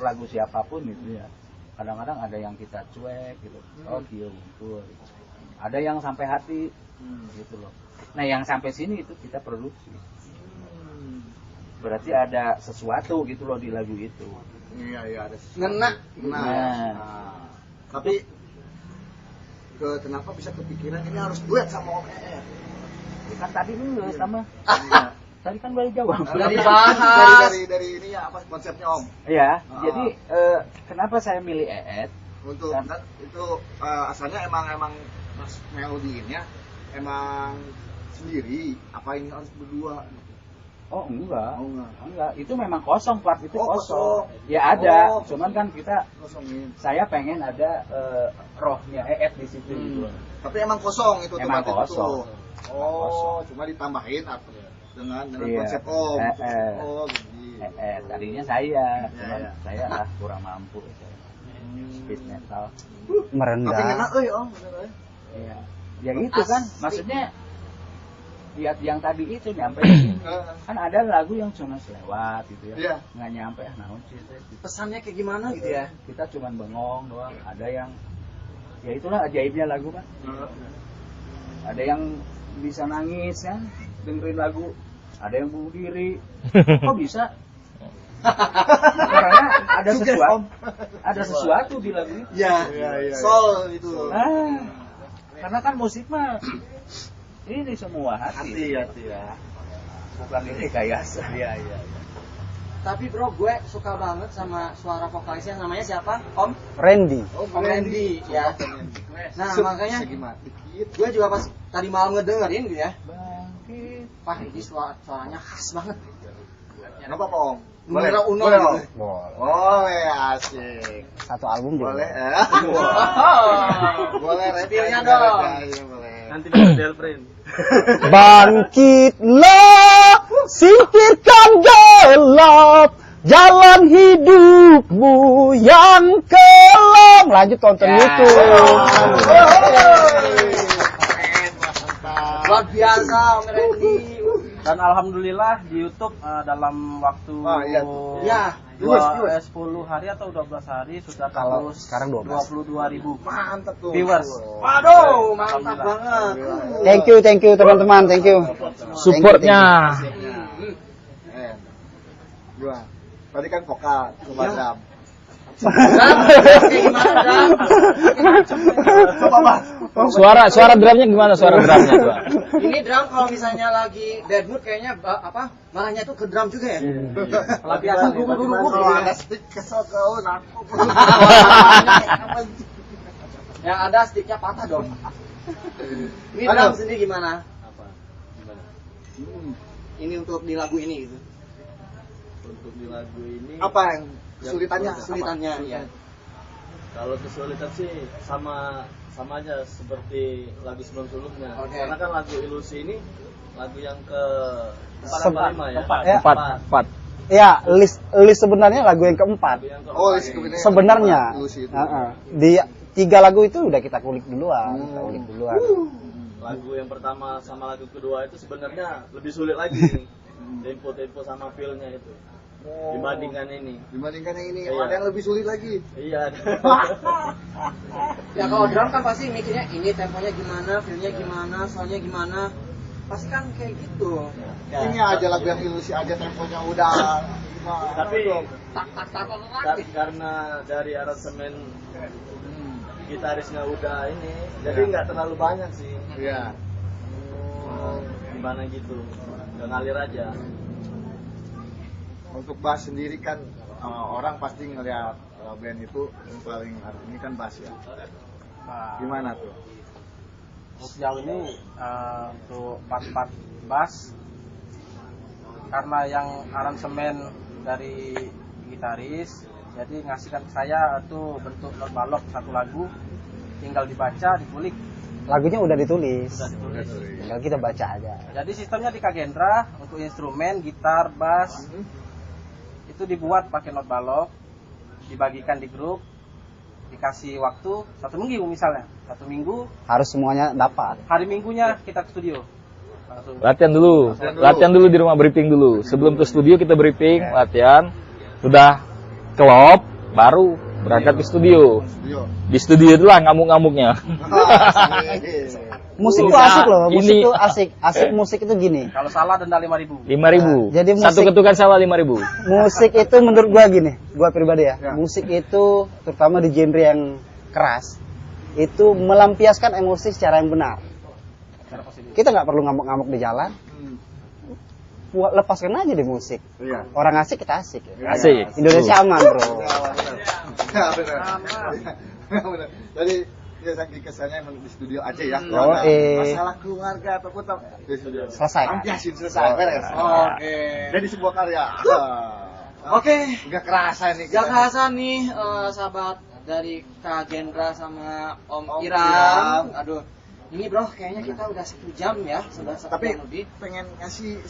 lagu siapapun gitu ya, kadang-kadang ada yang kita cuek gitu. Oh dia betul. Ada yang sampai hati gitu loh. Nah yang sampai sini itu kita produksi. Berarti ada sesuatu gitu loh di lagu itu. Iya, ada. Ngena. Nah. Tapi kenapa bisa kepikiran ini harus duet sama Om ER? Ya kan tadi dulu sama. Tadi kan baru jawab. Udah dibahas. Dari ini ya apa konsepnya Om? Iya. Jadi kenapa saya milih ER? Untuk kan itu asalnya emang pas melodiinnya emang sendiri apa ini harus berdua? Oh enggak. Oh, enggak. Enggak, itu memang kosong, part itu Oh, kosong. kosong. Ya ada, Oh. cuman kan kita Kosongin. saya pengen ada rohnya di situ gitu. Tapi emang kosong itu Emang tempat itu. kosong. Oh, cuma ditambahin apa dengan Iya. konsep om. Eh. Oh, begini. Tadinya saya, cuman iya. saya kurang mampu. Speed metal. Tapi Merendah. ngena euy om, bener euy. Iya. Ya gitu kan, maksudnya lihat yang tadi itu nyampe kan ada lagu yang cuma selewat gitu ya, Iya. nggak nyampe naon sih gitu. Pesannya kayak gimana gitu ya? Kita cuma bengong doang. Ada yang ya itulah ajaibnya lagu kan, ada yang bisa nangis kan dengerin lagu, ada yang bunuh diri. Kok bisa? Karena ada sesuatu di lagu itu. Iya. Soul itu. Karena kan musik mah ini semua hati ya. bukan ini rekayasa. Iya. Tapi bro, gue suka banget sama suara vokalisnya, namanya siapa? Om? Randy. Om Randy, ya. Nah, makanya Segimana dikit. gue juga pas tadi malam ngedengerin gitu ya. Bangkit. Wah, ini suaranya khas banget. Enggak apa-apa om. Numero uno Boleh, gitu. Om? Boleh, asik. Satu album juga. Boleh. Boleh, Spill-nya dong. Iya, boleh. Nanti bisa Delprin. Bangkitlah, singkirkan gelap, jalan hidupmu yang kelam. Lanjut tonton YouTube. Luar biasa Om Randy. Dan alhamdulillah di YouTube dalam waktu Ah, iya tuh. Ya, 10 hari atau 12 hari sudah Kalau tembus sekarang 12. 22.000 Mantap tuh. viewers. Waduh, mantap banget. Thank you teman-teman, thank you. Supportnya. Gua. Tadi kan vokal, coba drum. Kayak gimana, Dam? Suara drumnya gimana suara drumnya tuh? Ini drum kalau misalnya lagi bad mood kayaknya marahnya tuh ke drum juga ya? Pelatihan nih, Kalau ada stick kesel kau nakut. Yang ada sticknya patah dong. Ini Aduh. drum sendiri gimana? Gimana? Ini untuk di lagu ini gitu. Untuk di lagu ini Apa yang kesulitannya? Kesulitannya ya. kalau kesulitan sih sama aja seperti lagu sebelum-sebelumnya. Oke. Karena kan lagu Ilusi ini lagu yang ke 4 Sempat. atau 5 ya. Ya. Empat. Ya, list sebenarnya lagu yang keempat. Lagu yang keempat Oh, ini. Sebenarnya. Ilusi itu. Di 3 lagu itu udah kita kulik duluan. Lagu yang pertama sama lagu kedua itu sebenarnya lebih sulit lagi. Tempo-tempo sama feel-nya itu. Dibandingkan ini. Dibandingkan yang ini, Iya. ada yang lebih sulit lagi. Iya. Ya kalau drum kan pasti mikirnya ini temponya gimana, feel-nya gimana, soundnya gimana. Pasti kan kayak gitu. Ini aja lagu yang Ilusi aja temponya udah gimana Tapi dong. Tak karena dari aransemen gitarisnya udah ini, jadi nggak terlalu banyak sih. Iya. Gimana gitu, nggak ngalir aja. Untuk bass sendiri kan orang pasti ngelihat band itu yang paling ini kan bass ya. Gimana tuh? Sejauh ini untuk part-part bass, karena yang aransemen dari gitaris, jadi ngasihkan ke saya itu bentuk not balok satu lagu, tinggal dibaca, dikulik. Lagunya udah ditulis. Sudah ditulis. Tinggal kita baca aja. Jadi sistemnya di Kagendra untuk instrumen, gitar, bass itu dibuat pakai not balok, dibagikan di grup, dikasih waktu 1 minggu misalnya, 1 minggu, Harus semuanya dapat. hari minggunya kita ke studio. Langsung. Latihan dulu di rumah, briefing dulu. Sebelum ke studio kita briefing, latihan. Sudah kelop, baru berangkat ke studio. Yo. Di studio itulah ngamuk-ngamuknya. Musik tuh Udah, asik loh. Musik ini- tuh asik. Asik musik itu gini. Kalau salah denda 5.000. 5.000. Jadi Satu musik- ketukan salah 5.000. Musik itu menurut gua gini, gua pribadi ya. Ya. Musik itu terutama di genre yang keras itu melampiaskan emosi secara yang benar. Secara positif. Kita nggak perlu ngamuk-ngamuk di jalan. Lepaskan aja di musik. Iya. Orang asik kita asik. Asik. Indonesia aman bro. Ya benar. Ya, benar. Jadi Ya saking kesannya emang di studio aja ya. Hmm. Kalau ada Oh, masalah keluarga ataupun di studio. Selesai. Lampiasin selesai beres. Oke. Jadi sebuah karya. Oke. Gak kerasa nih. Gak kerasa nih sahabat dari Kak Gendra sama Om Om Iram. Iram. Aduh, ini bro kayaknya kita udah 1 jam ya, sudah 1 Tapi jam lebih. pengen ngasih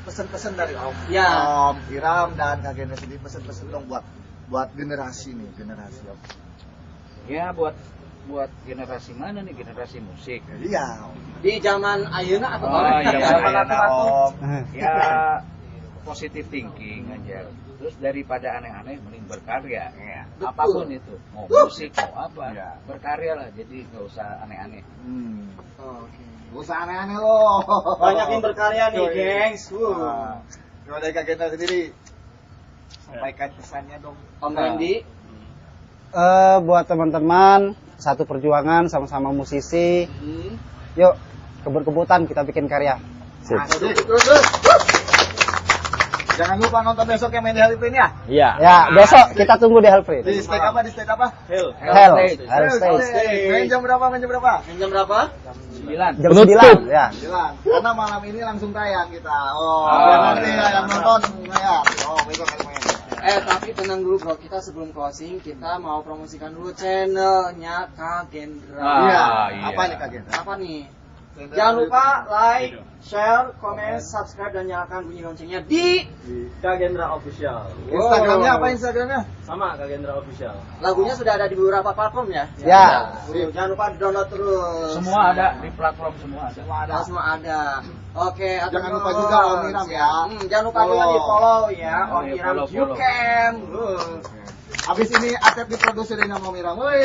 pesan-pesan dari Om, Ya. Om Iram dan Kak Gendra sendiri, pesan-pesan dong buat generasi nih, generasi Om. Ya buat generasi mana nih, generasi musik. Iya. Di zaman ayeuna atau Oh, iya, Zaman iya, ratu-ratu. Om. Ya positive thinking aja. Terus daripada aneh-aneh mending berkarya. Ya. Betul. Apapun itu, mau musik mau apa, Iya. berkarya lah. Jadi nggak usah aneh-aneh. Oke. Gak usah aneh-aneh loh. Banyakin berkarya nih, Yoi. gengs. Nah, kalau dari Kak Gendra sendiri, sampaikan pesannya dong. Om Randy. Buat teman-teman, satu perjuangan, sama-sama musisi. Yuk, kebut-kebutan kita bikin karya. Asik. Terus. Jangan lupa nonton besok yang main di Hell ini ya. Iya. Ya, besok kita tunggu di Hellfree. Di stage apa? Di stage apa? Hell Stage. Stage. Main jam berapa? Jam berapa? 9. Jam Penutup. 9, ya. Jalan. Karena malam ini langsung tayang kita. Oh, Oh, nanti iya. yang nonton ya. Oh, besok kali main. Tapi tenang dulu bro, kita sebelum closing kita mau promosikan dulu channelnya Kak Gendra. Iya. iya. Apa nih Kak Gendra? Apa nih? Jangan lupa like, share, comment, subscribe dan nyalakan bunyi loncengnya di Kak Gendra Official. Instagramnya apa Instagramnya? Sama Kak Gendra Official. Lagunya sudah ada di beberapa platform ya? Ya. Jangan lupa di download terus. Semua ada di platform, semua ada. Semua ada. Oke, Jangan lupa juga Om Iram ya. Jangan lupa juga di follow ya. Om Iya, Iram follow. you can. Habis ini Atep diproduserin sama Om Iram. Woi.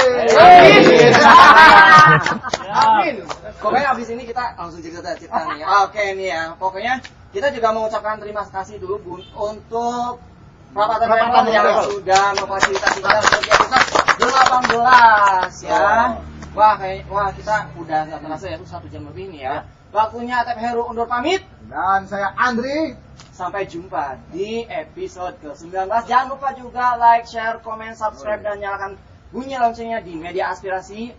Amin. Pokoknya abis ini kita langsung cerita nih. Oke nih ya. Pokoknya kita juga mengucapkan terima kasih dulu Bun untuk Rapat yang sudah memfasilitasi kita untuk episode 18 ya. Wah kita udah nggak terasa ya, 1 jam lebih nih ya. Waktunya Atep Heru undur pamit. Dan saya Andri. Sampai jumpa di episode ke-19. Jangan lupa juga like, share, komen, subscribe, dan nyalakan bunyi loncengnya di media aspirasi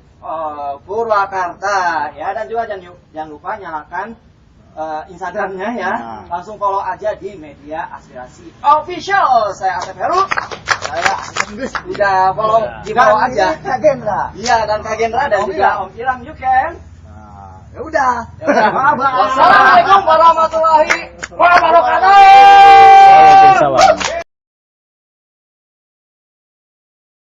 Purwakarta ya. Dan juga jangan lupa nyalakan Instagramnya ya. Langsung follow aja di media aspirasi official. Saya Atep Heru. Saya Andri. Udah follow di follow aja. Kak Gendra. Iya, dan Kak Gendra dan juga Om Iram you can. Ya udah. Wassalamualaikum warahmatullahi wabarakatuh. Waalaikumsalam.